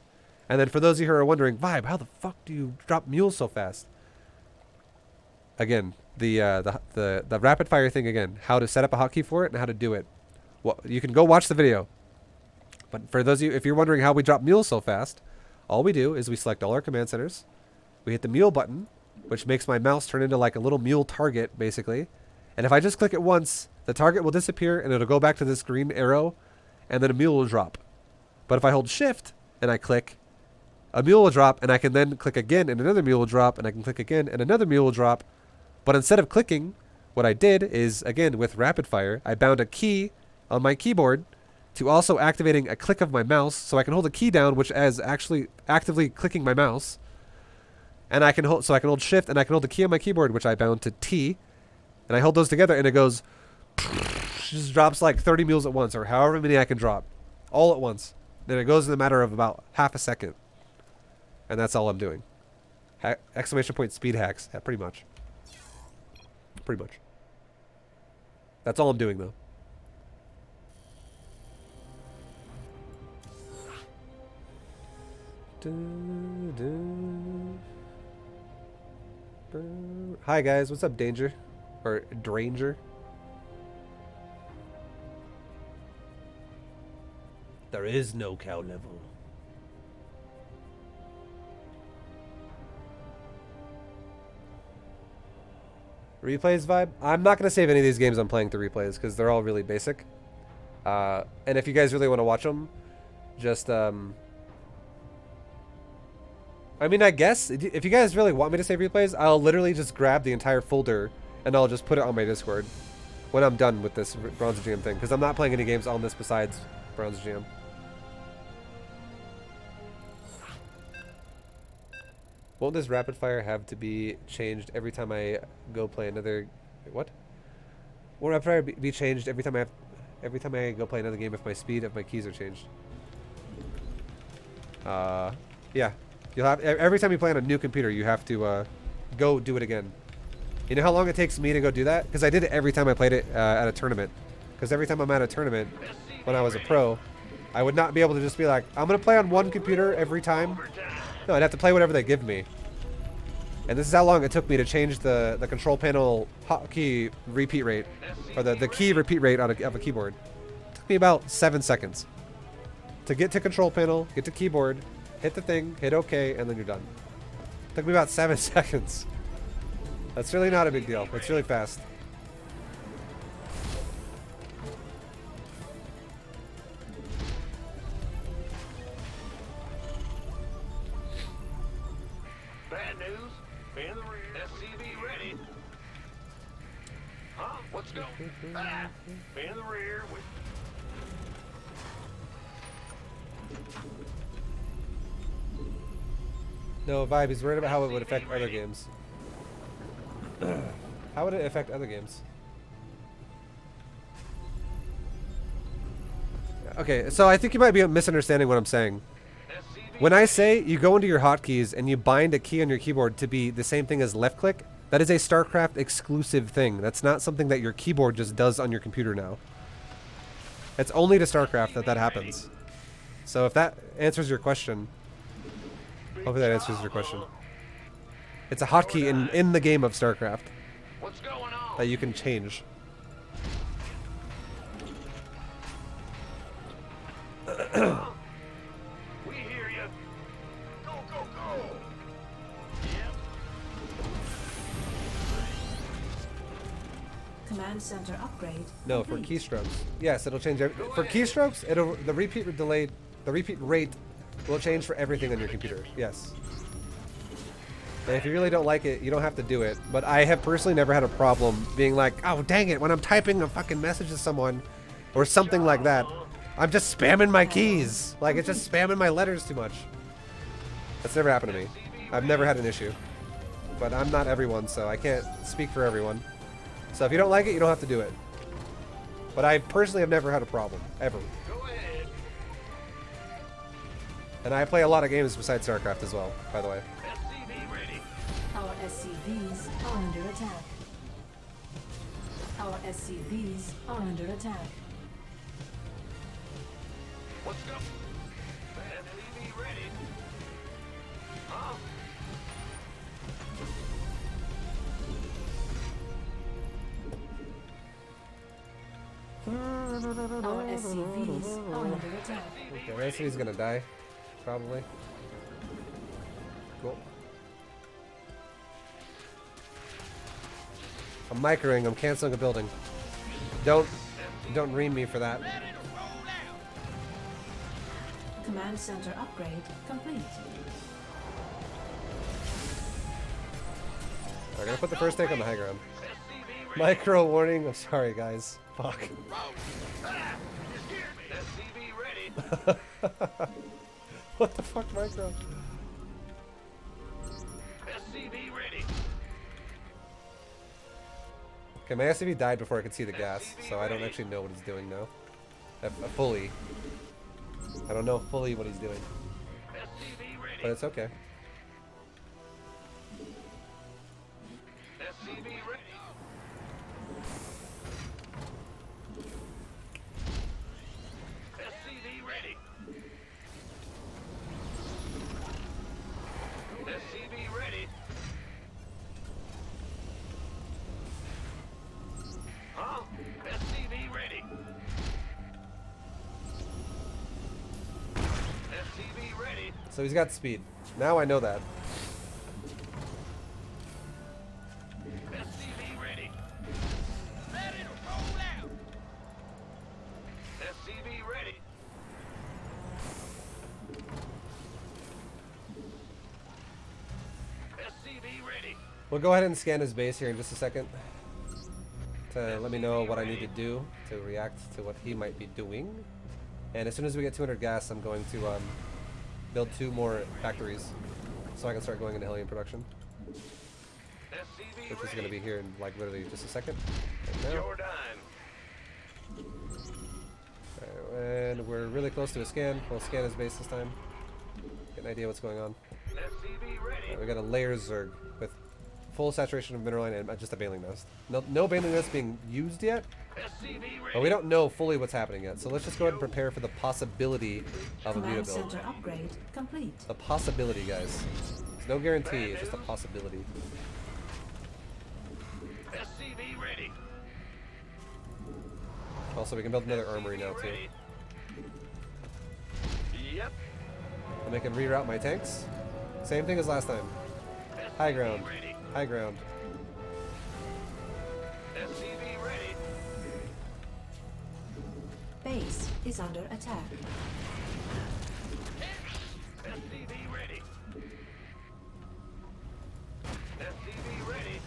And then for those of you who are wondering, ViBE, how the fuck do you drop mules so fast? Again, the rapid fire thing again. How to set up a hotkey for it and how to do it. Well, you can go watch the video. But for those of you, if you're wondering how we drop mules so fast, all we do is we select all our command centers. We hit the mule button, which makes my mouse turn into like a little mule target, basically. And if I just click it once, the target will disappear and it'll go back to this green arrow, and then a mule will drop. But if I hold shift and I click, a mule will drop, and I can then click again and another mule will drop, and I can click again and another mule will drop. But instead of clicking, what I did is, again, with rapid fire, I bound a key on my keyboard to also activating a click of my mouse, so I can hold the key down, which is actually actively clicking my mouse. And I can hold shift and I can hold the key on my keyboard, which I bound to T, and I hold those together and it goes, just drops like 30 mules at once, or however many I can drop, all at once. Then it goes in a matter of about half a second. And that's all I'm doing. Exclamation point speed hacks. Yeah, pretty much. Pretty much. That's all I'm doing, though. Hi, guys. What's up, Danger? Or Dranger? There is no cow level. Replays ViBE? I'm not going to save any of these games I'm playing to replays because they're all really basic. And if you guys really want to watch them, just, I mean, I guess, if you guys really want me to save replays, I'll literally just grab the entire folder and I'll just put it on my Discord when I'm done with this Bronze GM thing, because I'm not playing any games on this besides Bronze GM. Won't this rapid fire have to be changed every time I go play another? Wait, what? Won't rapid fire be changed every time I go play another game if my speed of my keys are changed? Yeah. You'll have every time you play on a new computer, you have to go do it again. You know how long it takes me to go do that? Because I did it every time I played it at a tournament. Because every time I'm at a tournament, when I was a pro, I would not be able to just be like, I'm gonna play on one computer every time. No, I'd have to play whatever they give me. And this is how long it took me to change the control panel hotkey repeat rate, or the key repeat rate on of a keyboard. It took me about 7 seconds to get to control panel, get to keyboard, hit the thing, hit OK, and then you're done. It took me about 7 seconds. That's really not a big deal. It's really fast. Bad news. In the rear. SCV ready. Huh? What's going? In the rear with. No, ViBE, he's worried about how it would affect other games. How would it affect other games? Okay, so I think you might be misunderstanding what I'm saying. When I say you go into your hotkeys and you bind a key on your keyboard to be the same thing as left click, that is a StarCraft exclusive thing. That's not something that your keyboard just does on your computer now. It's only to StarCraft that happens. So if that answers your question, hopefully that answers your question. It's a hotkey in the game of StarCraft What's going on? that you can change. We hear you. Go, go, go. Yep. Command center upgrade. No, for complete. keystrokes. Yes, it'll change for keystrokes. The repeat rate will change for everything on your computer. Yes. And if you really don't like it, you don't have to do it. But I have personally never had a problem being like, oh dang it, when I'm typing a fucking message to someone or something like that, I'm just spamming my keys. Like, it's just spamming my letters too much. That's never happened to me. I've never had an issue. But I'm not everyone, so I can't speak for everyone. So if you don't like it, you don't have to do it. But I personally have never had a problem, ever. Go ahead. And I play a lot of games besides StarCraft as well, by the way. SCV ready. Our SCVs are under attack. Our SCVs are under attack. Let's go. SCV ready. Huh? Our SCVs are under attack. Okay, the rest of he's gonna die. Probably. Cool. I'm microing, I'm canceling a building. Don't ream me for that. Command center upgrade complete. I'm gonna put the first tank on the high ground. Micro warning, I'm sorry guys. Fuck. SCV ready. What the fuck, micro? SCV ready. Okay, my SCV died before I could see the gas, so I don't actually know what he's doing now. Fully. I don't know fully what he's doing. SCV ready. But it's okay. SCV ready. SCV ready. SCV ready. Huh? SCV ready. SCV ready. So he's got speed. Now I know that. SCV ready. Ready to roll out. SCV ready. SCV ready. We'll go ahead and scan his base here in just a second to let me know what I need to do to react to what he might be doing. And as soon as we get 200 gas, I'm going to build 2 more factories so I can start going into helium production, SCV which is ready. going to be here in like literally just a second. Right now. Jordan. Alright, and we're really close to a scan. We'll scan his base this time. Get an idea what's going on. SCV ready. Alright, we got a layer Zerg with full saturation of mineral line and just a baling nest. No baling nest being used yet, SCV ready. but we don't know fully what's happening yet. So let's just go ahead and prepare for the possibility of a Command muta build. center upgrade complete. The possibility, guys. It's no guarantee, it's just a possibility. SCV ready. Also, we can build another armory now too. Ready. Yep. And I can reroute my tanks. Same thing as last time. High ground. Ready. High ground. SCV ready. Base is under attack. SCV ready. SCV ready.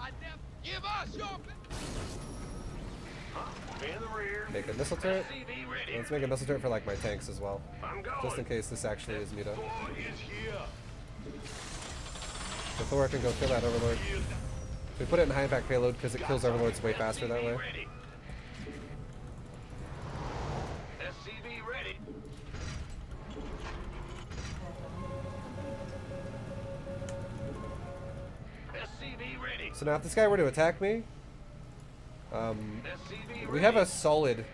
I never give us your. In the rear. Make a missile turret. SCV ready. Let's make a missile turret for like my tanks as well. I'm going. Just in case this actually is muta. Boy is here. So Thor can go kill that Overlord. We put it in high impact payload because it kills Overlords way faster that way. SCV ready. SCV ready. SCV ready. So now if this guy were to attack me, SCV we have a ready. solid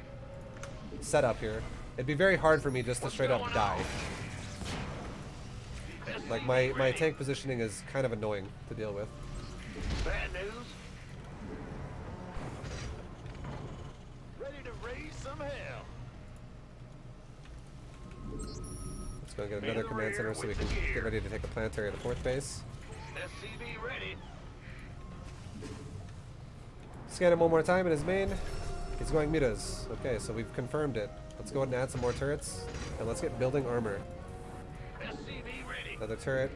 setup here. It'd be very hard for me just to straight up die. Like my tank positioning is kind of annoying to deal with. Bad news. Ready to raise some hell. Let's go get another command center so we can get ready to take the planetary at the 4th base. SCV ready. Scan him one more time in his main. He's going mutas. Okay, so we've confirmed it. Let's go ahead and add some more turrets. And let's get building armor. SCV ready. Another turret,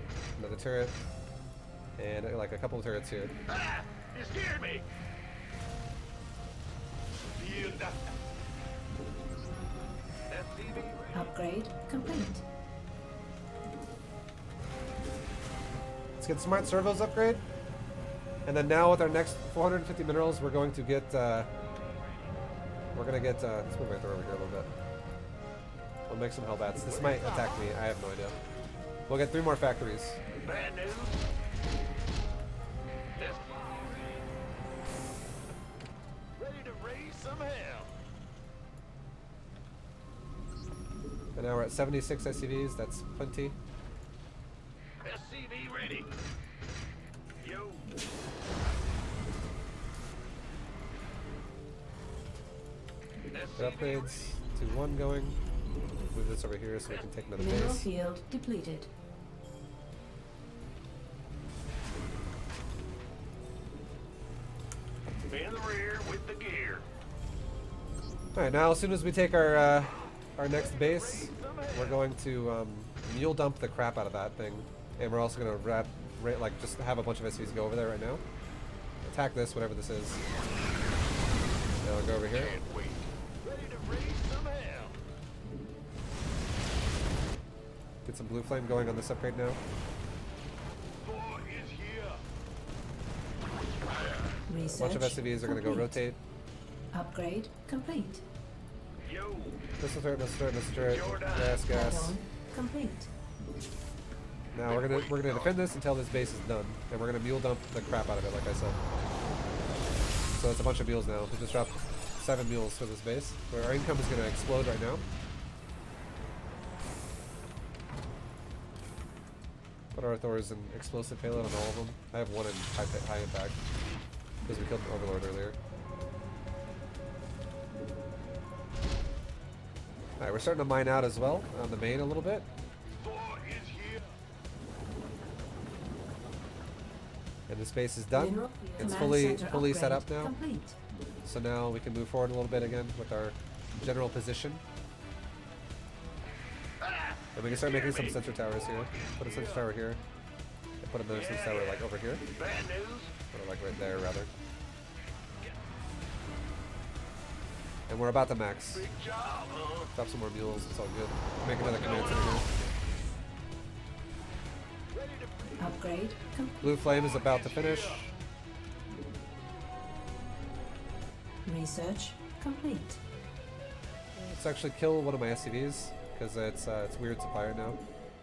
and like a couple of turrets here. Ah! You scared me. SCV ready. Upgrade complete. Let's get smart servos upgrade. And then now with our next 450 minerals, we're going to get, let's move my Thor over here a little bit. We'll make some Hellbats. This might attack me, I have no idea. We'll get 3 more factories. Bad news. This ready to raise some hell. And now we're at 76 SCVs. That's plenty. SCV ready. Yo. Good upgrades to 1 going. Move this over here so we can take another Mineral base. field depleted. In the rear with the gear. Alright, now as soon as we take our next base, we're going to mule dump the crap out of that thing. And we're also going to like just have a bunch of SCVs go over there right now. Attack this, whatever this is. Now we'll go over here. Can't wait. Ready to raise some hell. Get some blue flame going on this upgrade now. War is here. A Research bunch of SCVs are going to go complete. rotate. Upgrade complete. Yo. Missile turret, missile turret, missile turret. Gas, gas. Add-on complete. Now we're gonna defend this until this base is done, and we're gonna mule dump the crap out of it, like I said. So it's a bunch of mules now. We just dropped 7 mules for this base. Where our income is gonna explode right now. Put our Thors in explosive payload on all of them. I have 1 in high impact because we killed an Overlord earlier. Alright, we're starting to mine out as well on the main a little bit. War is here. And this base is done. Mineral It's command center fully set upgrade up now. Complete. So now we can move forward a little bit again with our general position. And we can start making some sensor towers here. Put a sensor tower here. And put another sensor tower like over here. Bad news. Put it like right there rather. And we're about to max. Big job, huh? Drop some more mules, it's all good. Make another command center here. Ready to Upgrade complete. Blue flame is about to finish. Research complete. Let's actually kill one of my SCVs because it's weird supply right now.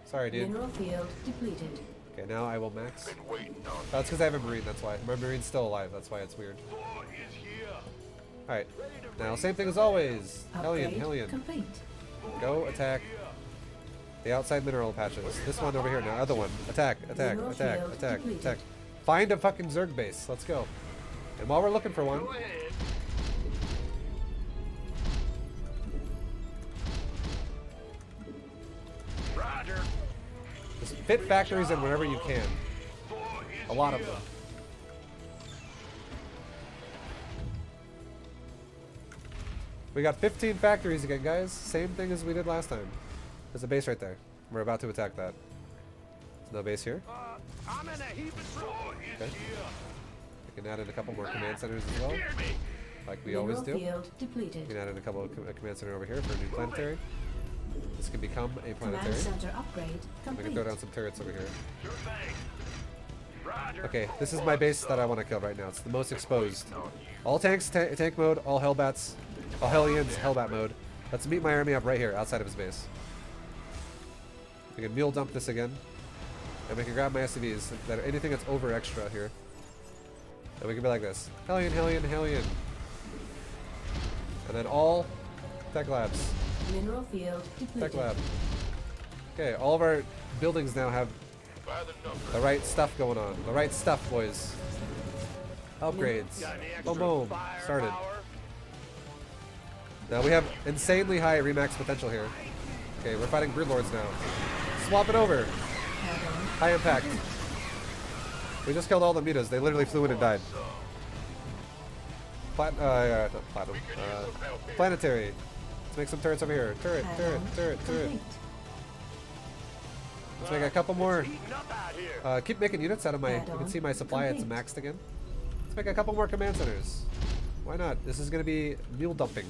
Sorry, dude. Mineral field depleted. Okay, now I will max. been waiting on. That's because I have a marine. That's why my marine's still alive. That's why it's weird. War is here. All right. Now same thing as always. Hellion, Upgrade Hellion. complete. Go attack the outside mineral patches. This one over here now. Other one. Attack, attack, Mineral attack, field attack, depleted. attack. Find a fucking Zerg base. Let's go. And while we're looking for one, Go ahead. Roger. just fit factories in wherever you can. War is A lot of here. them. We got 15 factories again, guys. Same thing as we did last time. There's a base right there. We're about to attack that. There's no base here. I'm in a heap of trouble. Okay. We can add in a couple more command centers as well, Hear me. like we always Mineral do. field We depleted. can add in a couple of command center over here for a new planetary. This can become a Command planetary. center upgrade We can complete. throw down some turrets over here. Sure thing. Roger. Okay, this is my base that I want to kill right now. It's the most exposed. All tanks, tank mode, all Hellbats, all Hellions, Hellbat mode. Let's meet my army up right here, outside of his base. We can mule dump this again. And we can grab my SCVs, that anything that's over extra here. And we can be like this. Hellion, Hellion, Hellion. And then all Tech Labs. Mineral field depleted. Tech Lab. Okay, all of our buildings now have By the number. the right stuff going on. The right stuff, boys. Upgrades. Got any extra Boom, boom. firepower? Started. Now we have insanely high remax potential here. Okay, we're fighting Broodlords now. Swap it over. Add-on High impact. We just killed all the mutas. They literally flew in and died. Not platinum. Planetary. Let's make some turrets over here. Turret, turret, add-on turret, turret. complete. Let's make a couple more. Heating up out here. Keep making units out of my. You can Add-on see my supply. It's complete. maxed again. Let's make a couple more command centers. Why not? This is going to be mule dumping.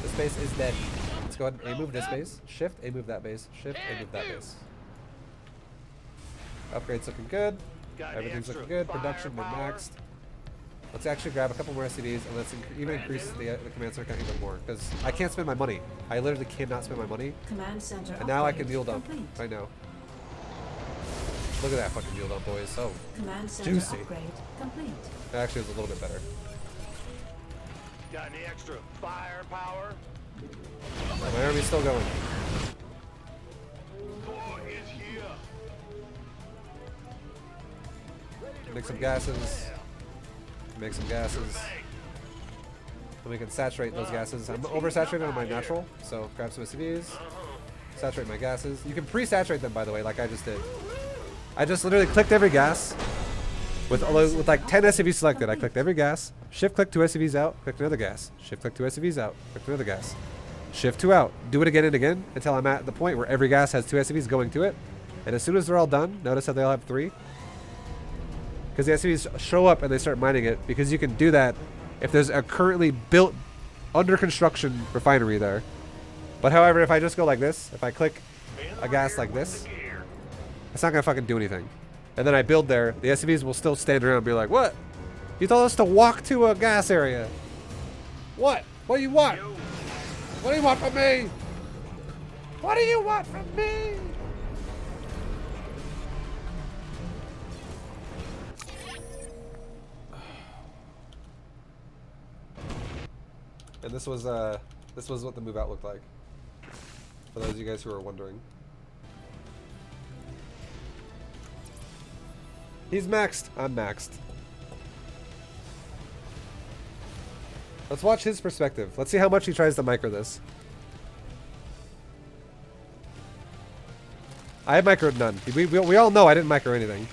This base is dead. Let's go ahead and A move this base. Shift, A move that base. Shift, A move that base. Upgrades looking good. Got any Everything's extra looking good. Production we're firepower? maxed. Let's actually grab a couple more SCVs and let's even increase the command center count even more because I can't spend my money. I literally cannot spend my money. Command center And now I upgrade can mule dump complete. right now. Look at that fucking build up, boys. So Command center juicy. upgrade complete. That actually is a little bit better. Got any extra firepower? My army's still going. War is here. Make some gases. Make some gases. And we can saturate those gases. I'm oversaturated on my natural, so grab some SCVs. Saturate my gases. You can pre-saturate them, by the way, like I just did. I just literally clicked every gas with like 10 SCVs selected. I clicked every gas. Shift click 2 SCVs out. Click another gas. Shift click 2 SCVs out. Click another gas. Shift 2 out. Do it again and again until I'm at the point where every gas has 2 SCVs going to it. And as soon as they're all done, notice how they all have 3. Because the SCVs show up and they start mining it. Because you can do that if there's a currently built, under construction refinery there. But however, if I just go like this, if I click a gas like this, it's not going to fucking do anything. And then I build there, the SCVs will still stand around and be like, what? You told us to walk to a gas area. What? What do you want? What do you want from me? What do you want from me? And this was what the move out looked like. For those of you guys who are wondering. He's maxed. I'm maxed. Let's watch his perspective. Let's see how much he tries to micro this. I microed none. We all know I didn't micro anything.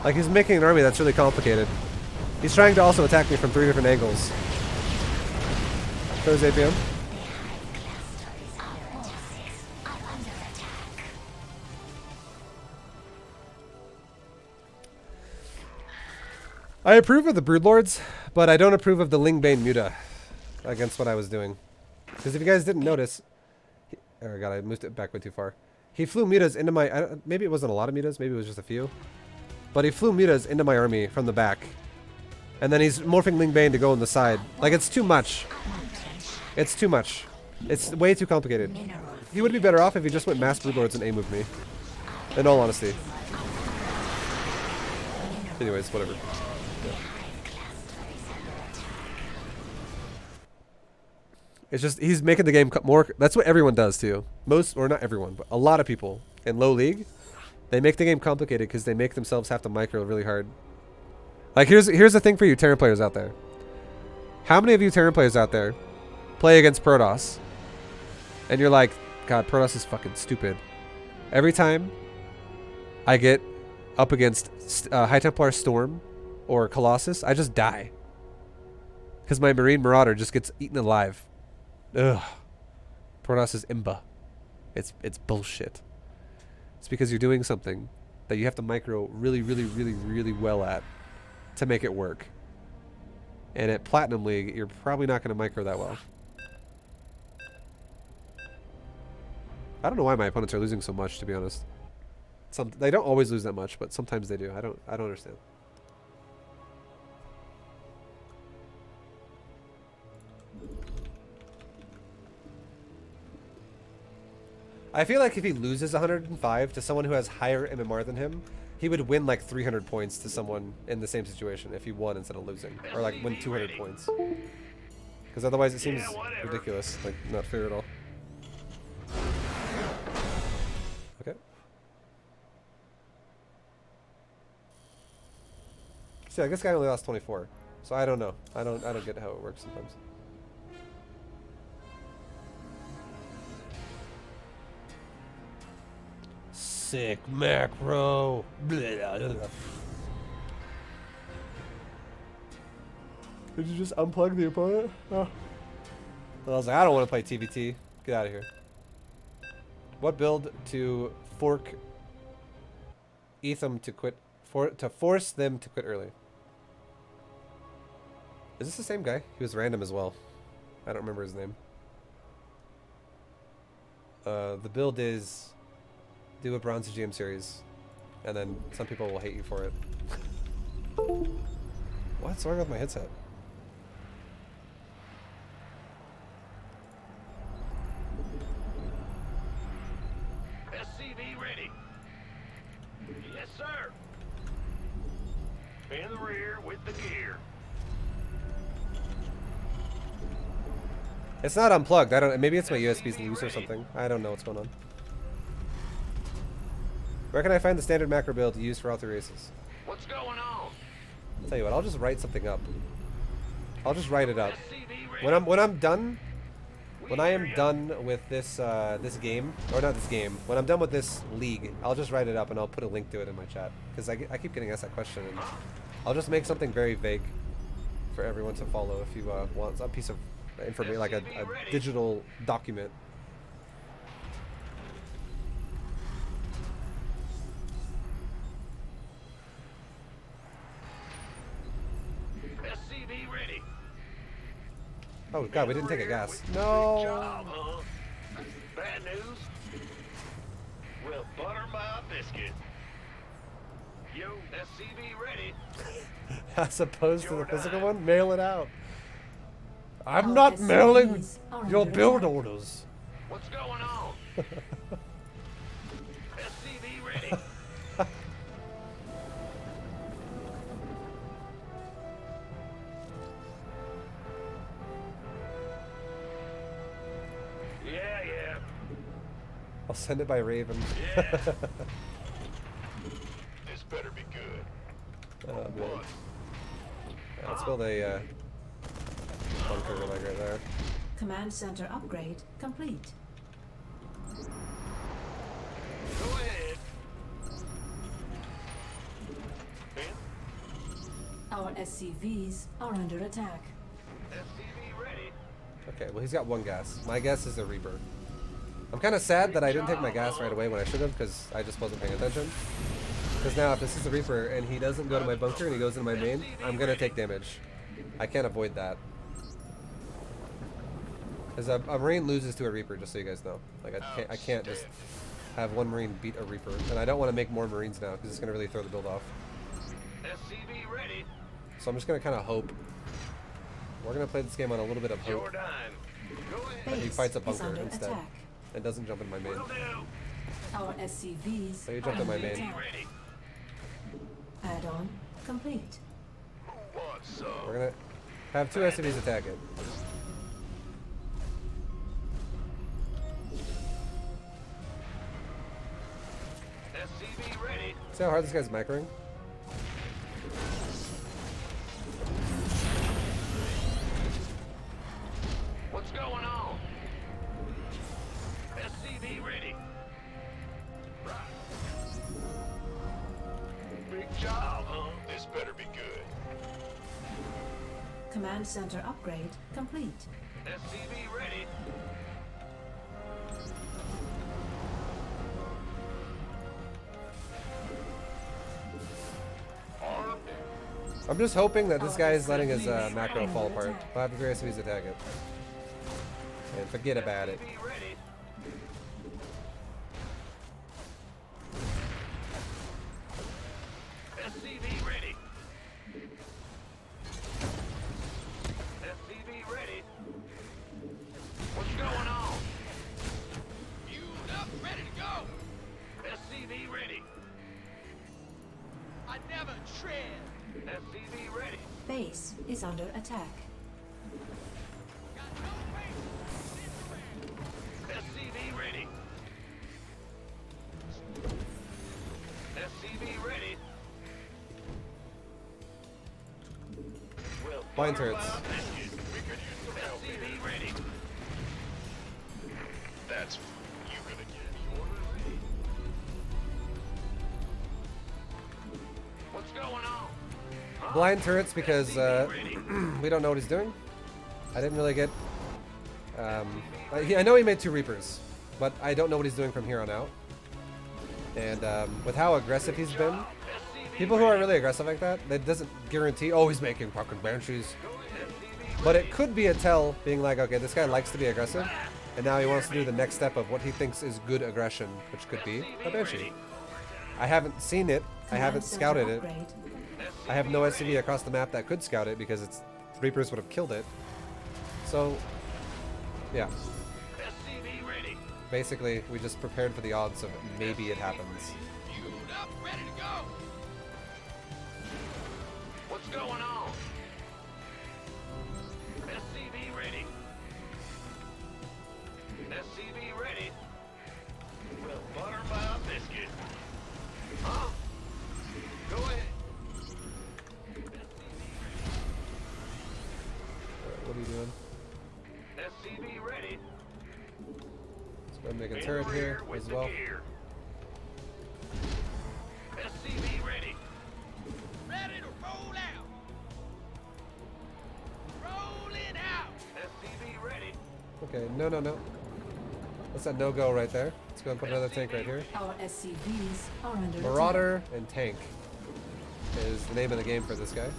Like, he's making an army that's really complicated. He's trying to also attack me from 3 different angles. Shows APM. I approve of the Broodlords, but I don't approve of the Lingbane Muta against what I was doing. Because if you guys didn't notice... Oh god, I moved it back way too far. He flew mutas into my... maybe it wasn't a lot of mutas, maybe it was just a few. But he flew mutas into my army from the back. And then he's morphing Lingbane to go on the side. Like, it's too much. It's too much. It's way too complicated. He would be better off if he just went mass Broodlords and A-moved me. In all honesty. Anyways, whatever. Yeah. It's just, he's making the game more... That's what everyone does, too. Most, or not everyone, but a lot of people in low league, they make the game complicated because they make themselves have to micro really hard. Like, here's the thing for you Terran players out there. How many of you Terran players out there play against Protoss? And you're like, God, Protoss is fucking stupid. Every time I get up against High Templar Storm or Colossus, I just die. Because my Marine Marauder just gets eaten alive. Ugh. Protoss is imba. It's bullshit. It's because you're doing something that you have to micro really, really, really, really well at to make it work. And at Platinum League, you're probably not going to micro that well. I don't know why my opponents are losing so much, to be honest. They don't always lose that much, but sometimes they do. I don't understand. I feel like if he loses 105 to someone who has higher MMR than him, he would win like 300 points to someone in the same situation if he won instead of losing. Or like win 200 points. Because otherwise it seems ridiculous, like not fair at all. Okay. See, I guess guy only lost 24. So I don't know. I don't get how it works sometimes. Sick macro. Did you just unplug the opponent? Oh. I was like, I don't want to play TVT. Get out of here. What build to fork Etham to quit to force them to quit early? Is this the same guy? He was random as well. I don't remember his name. The build is do a bronze GM series, and then some people will hate you for it. What's wrong with my headset? SCV ready. Yes, sir. In the rear with the gear. It's not unplugged. I don't. Maybe it's my USB's loose or something. I don't know what's going on. Where can I find the standard macro build used for all 3 races? What's going on? I'll tell you what. I'll just write something up. I'll just write it up. SCV ready. When I'm done. When I am done with this this game, or not this game, when I'm done with this league, I'll just write it up and I'll put a link to it in my chat. Because I keep getting asked that question, and I'll just make something very vague for everyone to follow if you want a piece of information, like a digital document. SCV ready. Oh god, we didn't take a gas. Good No. job, huh? Bad news? Well, butter my biscuit. Yo, SCV ready. As opposed to the physical one, mail it out. I'm Our not mailing SCVs are your under build attack. orders. What's going on? SCV ready. Yeah. I'll send it by Raven. Yeah. This better be good. Oh, man. Yeah, let's build a bunker like right there. Command center upgrade complete. Go ahead. Ben, Our SCVs are under attack. SCV ready. Okay, well he's got 1 gas. My guess is a Reaper. I'm kind of sad that I didn't take my gas right away when I should have, because I just wasn't paying attention. Because now if this is a Reaper and he doesn't go to my bunker and he goes into my main, I'm going to take damage. I can't avoid that. Because a Marine loses to a Reaper, just so you guys know. Like I can't just have 1 Marine beat a Reaper. And I don't want to make more Marines now, because it's going to really throw the build off. SCV ready. So I'm just going to kind of hope. We're going to play this game on a little bit of hope. Your dime. Go He ahead. Base fights a is bunker under instead. attack. And doesn't jump in my main. Will do. Our SCVs So you are jumped in my under main. attack. Ready. Add-on complete. What's We're up? going to have 2 SCVs attack it. SCV ready. See how hard this guy's microing? What's going on? SCV ready. Right. Big job, huh? This better be good. Command center upgrade complete. SCV ready. Armed. I'm just hoping that this guy is letting his macro fall apart. I'll have 3 SCVs attack it. And forget about it. SCV ready. SCV ready. SCV ready. What's going on? Fueled up, ready to go. SCV ready. I never tread. SCV ready. Base is under attack. Got no faith. SCV ready. SCV ready. Well, Blind turrets. we could use some help here. SCV ready. That's you gonna get the order ready. What's going on? Huh? Blind turrets because SCV ready. we don't know what he's doing. I didn't really get... I know he made 2 Reapers, but I don't know what he's doing from here on out. And with how aggressive he's been, people who are really aggressive like that doesn't guarantee, oh, he's making fucking Banshees. But it could be a tell, being like, okay, this guy likes to be aggressive, And now he wants to do the next step of what he thinks is good aggression, which could be a Banshee. I haven't seen it. I haven't scouted it. I have no SCV across the map that could scout it because its Reapers would have killed it. So, yeah. SCV ready. Basically, we just prepared for the odds of maybe it happens. Fueled up, ready to go. What's going on? SCV ready. SCV ready. Well, butter by a biscuit. Huh? Go ahead. What are you doing? SCV ready. Let's go ahead and make a In turret the here rear with as the well. gear. SCV ready. Ready to roll out. Rolling out. SCV ready. Okay, no, no, no. That's a no-go right there. Let's go and put another tank right here. Our SCVs are under Marauder and Tank is the name of the game for this guy.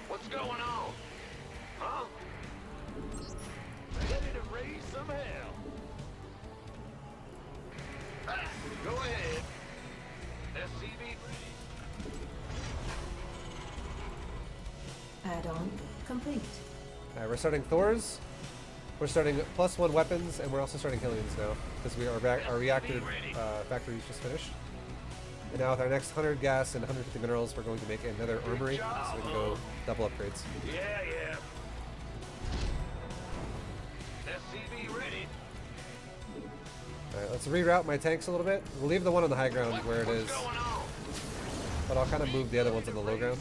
What's going on? Huh? Ready to raise some hell. Ah, go ahead. SCV ready. attack. Add-on complete. Alright, we're starting Thors. We're starting +1 weapons, and we're also starting Hillians now, because our reactor factory just finished. And now with our next 100 gas and 150 minerals, we're going to make another armory, so we can go double upgrades. Yeah, yeah. SCV ready. Alright, let's reroute my tanks a little bit. We'll leave the one on the high ground where it is, What's going on? but I'll kind of move the other ones on the low ground,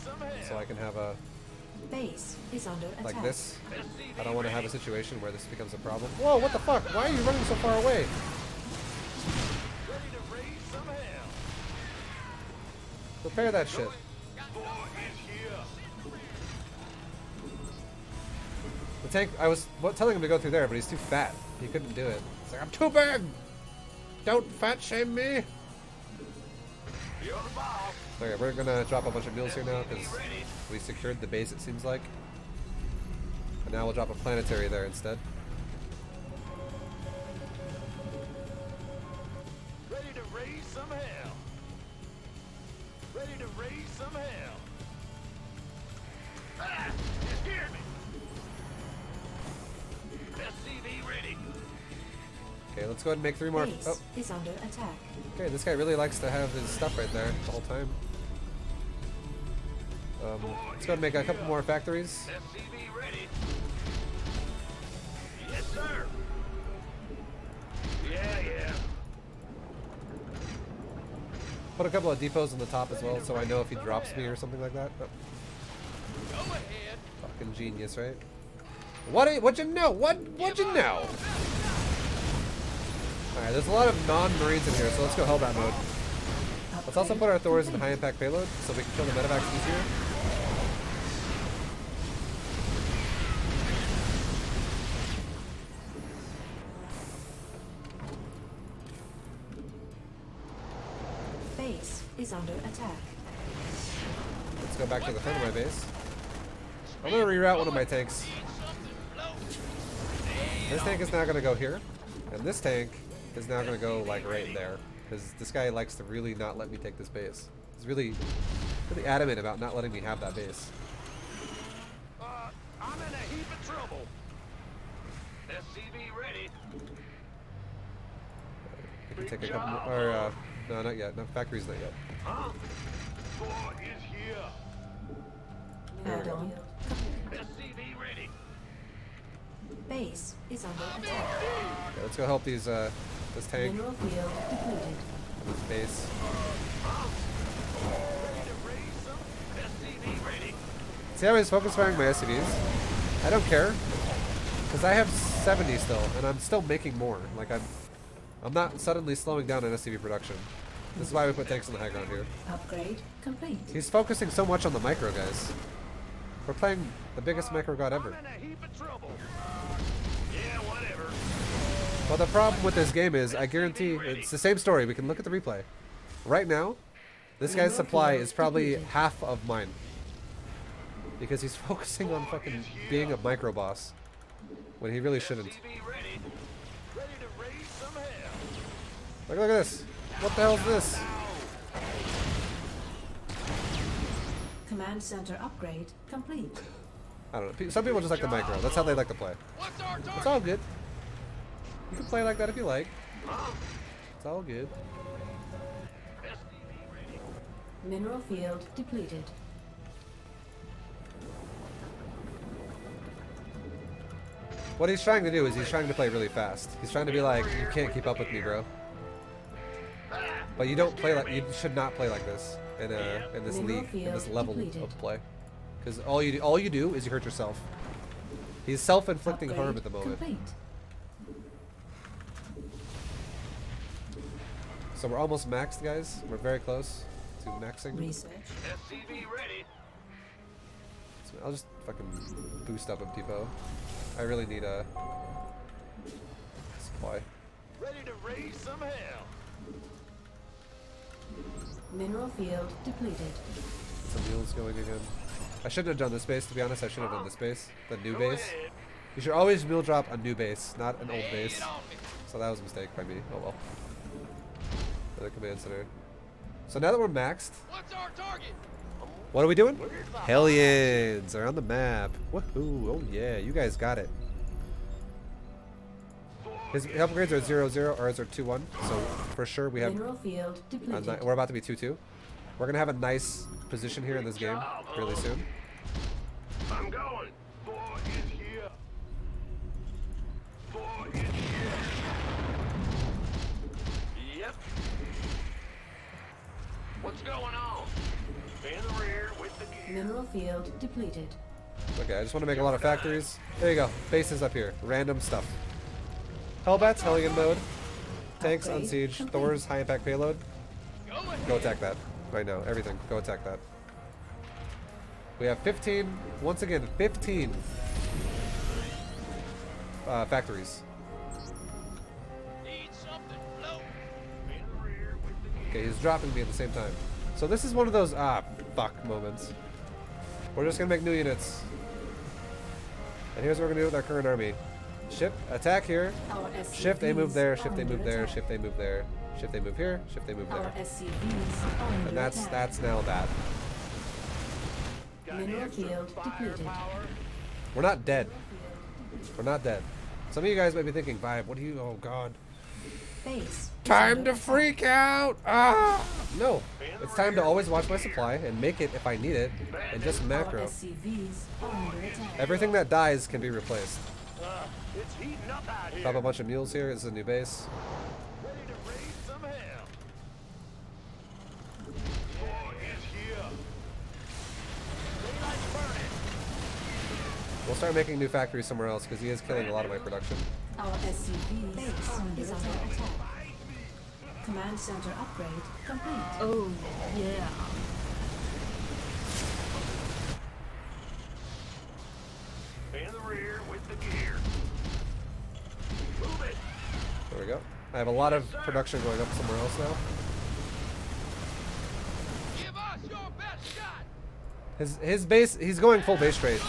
so I can have a, Base is under attack. like this. SCV I don't want to have a ready. situation where this becomes a problem. Whoa, what the fuck? Why are you running so far away? Ready to raise some hell. Repair that shit. Boy is here. The tank, I was telling him to go through there, but he's too fat. He couldn't do it. He's like, I'm too big! Don't fat shame me! You're the boss. Okay, we're gonna drop a bunch of mules here now, because SCV ready. we secured the base, it seems like. And now we'll drop a planetary there instead. Ready to raise some hell. Ready to raise some hell. Ah, you scared me. SCV ready. Okay, let's go ahead and make 3 more. Base Oh, is under attack. okay, this guy really likes to have his stuff right there the whole time. Let's go ahead and make a couple more factories. SCV ready. Yes, sir. Yeah, yeah. Put a couple of depots on the top as well, so I know if he drops me or something like that. Oh, Go ahead. fucking genius, right? What'd you know? What'd you know? Alright, there's a lot of non-marines in here, so let's go Hellbound mode. Let's also put our Thors in high impact payload so we can kill the medevacs easier. Base is under attack. Let's go back to the front of my base. I'm gonna reroute one of my tanks. Need something floating. This tank is now gonna go here, and this tank is now gonna go like right there, because this guy likes to really not let me take this base. He's really adamant about not letting me have that base. I'm in a heap of trouble. SCV ready. I can take a couple more, or no, not yet. No, factory's not yet. Huh? Boy is here. Add-on. SCV ready. Base is under attack. Okay, let's go help these this tank Mineral field depleted. and this base. Ready to raise some. SCV ready. See how he's focus firing my SCVs? I don't care, because I have 70 still, and I'm still making more. Like I'm not suddenly slowing down on SCV production. This is why we put tanks on the high ground here. Upgrade complete. He's focusing so much on the micro guys. We're playing the biggest micro god ever. I'm in a heap of trouble. Yeah, whatever. Well, the problem with this game is, I guarantee, it's the same story. We can look at the replay. Right now, this guy's supply is probably half of mine. Because he's focusing on fucking being a micro boss. When he really shouldn't. SCV ready. Look at this. What the hell is this? Command center upgrade complete. I don't know. Some people just like the micro. That's how they like to play. What's our target? It's all good. You can play like that if you like. It's all good. Mineral field depleted. What he's trying to do is he's trying to play really fast. He's trying to be like, you can't keep up with me, bro. But you don't play like, you should not play like this in this league, in this level of play, because all you do is you hurt yourself. He's self-inflicting harm at the moment. Complete. So we're almost maxed, guys. We're very close to maxing. Research. SCV ready. So I'll just fucking boost up a depot. I really need a supply. Ready to raise some hell. Mineral field depleted. Some mules going again. I shouldn't have done this base, to be honest. I should have done this base, the new Go base. ahead. You should always mule drop a new base, not an old Lay base. it on me. So that was a mistake by me. Oh well. Another command center. So now that we're maxed, What's our target? what are we doing? Hellions are on the map. Woohoo! Oh yeah, you guys got it. His upgrades are 0-0, ours are 2-1. So for sure we have. Mineral field depleted. We're about to be 2-2. We're gonna have a nice position here in this game really soon. I'm going. Boy is here. Boy is here. Yep. What's going on? In the rear with the gear. Mineral field depleted. Okay, I just want to make a lot of factories. There you go. Bases up here. Random stuff. Hellbats, Hellion mode. Tanks, Upgrade Unsiege. complete. Thor's, high impact payload. Go ahead. Go attack that. Right now. Everything. Go attack that. We have 15, once again, 15 factories. Need something low. In the rear with the gear. Okay, he's dropping me at the same time. So this is one of those, fuck moments. We're just gonna make new units. And here's what we're gonna do with our current army. Ship, attack here. Our Shift, they move there. SCVs Shift, they are move under there. attack. Shift, they move there. Shift, they move here. Shift, they move Our there. SCVs are under And attack. that's now that. Got any Mineral extra field depleted. firepower? We're not dead. We're not dead. Some of you guys might be thinking, Vibe, what do you, oh god. Base. is Time under to attack. freak out! Ah! No. It's time to always watch my supply and make it if I need it, and just Our macro. SCVs are under attack. Everything that dies can be replaced. It's heating up out here. Drop a bunch of mules here. This is a new base. Ready to raise some hell. Boy is here. Daylight's burning. We'll start making new factories somewhere else because he is killing a lot of my production. Our SCVs are under attack. Command center upgrade complete. Oh, yeah. In the rear with the gear. Move it. There we go. I have a lot of production going up somewhere else now. Give us your best shot. His base, he's going full base trade.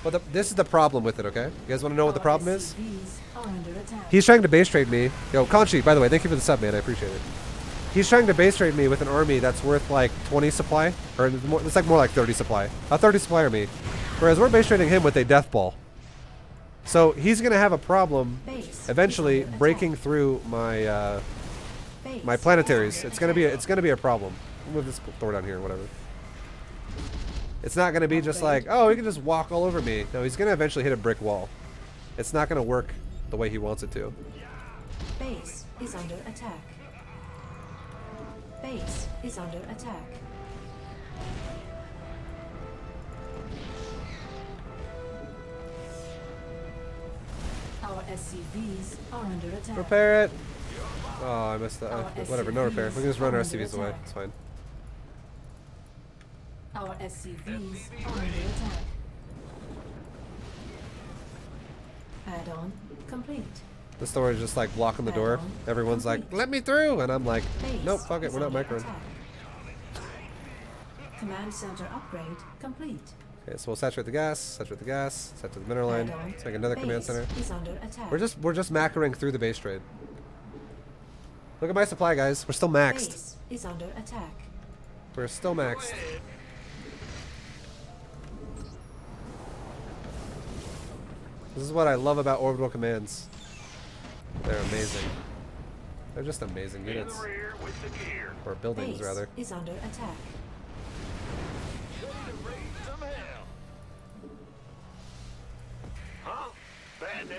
But this is the problem with it, okay? You guys want to know what the Our problem is? SCVs are under attack. He's trying to base trade me. Yo, Conchi, by the way, thank you for the sub, man. I appreciate it. He's trying to base trade me with an army that's worth like 20 supply. Or it's like more like 30 supply. A 30 supply army. Whereas we're base trading him with a death ball. So he's going to have a problem Base eventually is under breaking attack. through my Base my planetaries. It's going to be a problem. I'll move this Thor down here, whatever. It's not going to be just like, oh, he can just walk all over me. No, he's going to eventually hit a brick wall. It's not going to work the way he wants it to. Base is under attack. Base is under attack. Our SCVs are under attack. Repair it. Oh, I missed that. Our Whatever, no repair. We can just run our SCVs SCVs away. attack. It's fine. Our SCVs are under attack. Add-on complete. The Thor is just like blocking the door. Add-on Everyone's like, complete. let me through! And I'm like, Base nope, fuck it, is we're not under microing. attack. Command center upgrade complete. Okay, so we'll saturate the gas, set the mineral line. Add-on. Let's make another command Base center. is under attack. We're just macroing through the base trade. Look at my supply, guys. We're still maxed. Base is under attack. We're still maxed. This is what I love about orbital commands. They're amazing. They're just amazing In units. the rear with the gear. Or buildings, Base rather. is under attack. Ready to raise some hell. Huh? Bad news?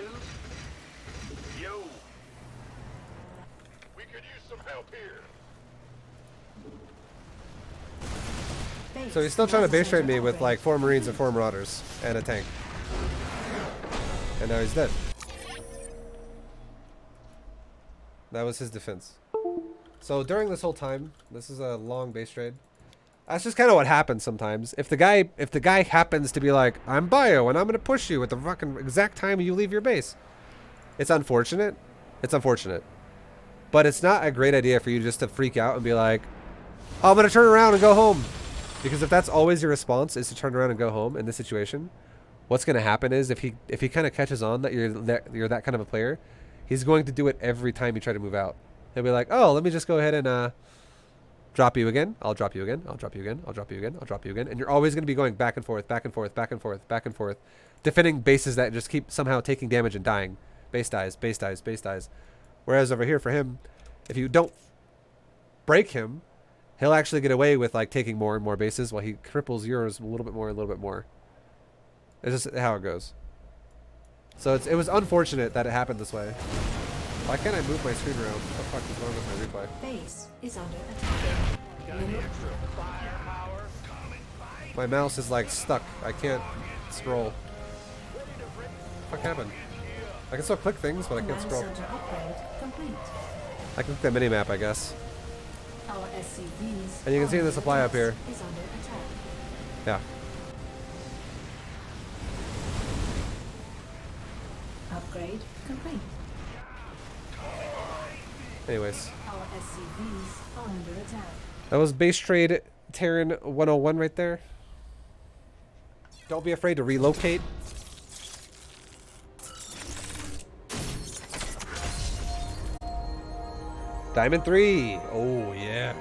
Yo. We could use some help here. Base So he's still trying to base trade center me with upgrade. like 4 Marines and 4 Marauders and a tank. And now he's dead. That was his defense. So during this whole time, this is a long base trade. That's just kind of what happens sometimes. If the guy happens to be like, I'm bio and I'm gonna push you at the fucking exact time you leave your base, it's unfortunate. It's unfortunate, but it's not a great idea for you just to freak out and be like, oh, I'm gonna turn around and go home. Because if that's always your response is to turn around and go home in this situation, what's gonna happen is if he kind of catches on that you're that kind of a player, he's going to do it every time you try to move out. He'll be like, oh, let me just go ahead and drop you again. I'll drop you again. I'll drop you again. I'll drop you again. I'll drop you again. And you're always going to be going back and forth, back and forth, back and forth, back and forth, defending bases that just keep somehow taking damage and dying. Base dies, base dies, base dies. Whereas over here for him, if you don't break him, he'll actually get away with like taking more and more bases while he cripples yours a little bit more, a little bit more. It's just how it goes. So it was unfortunate that it happened this way. Why can't I move my screen around? What the fuck is wrong with my replay? Base is under attack. Got any extra firepower? My mouse is like stuck. I can't scroll. What happened? I can still click things, but I can't Command scroll. center upgrade complete. I clicked the mini-map, I guess. Our SCVs. And you can see the supply up here. Is under attack. Yeah. Upgrade complete. Anyways. Our SCVs are under attack. That was base trade Terran 101 right there. Don't be afraid to relocate. Diamond 3. Oh, yeah.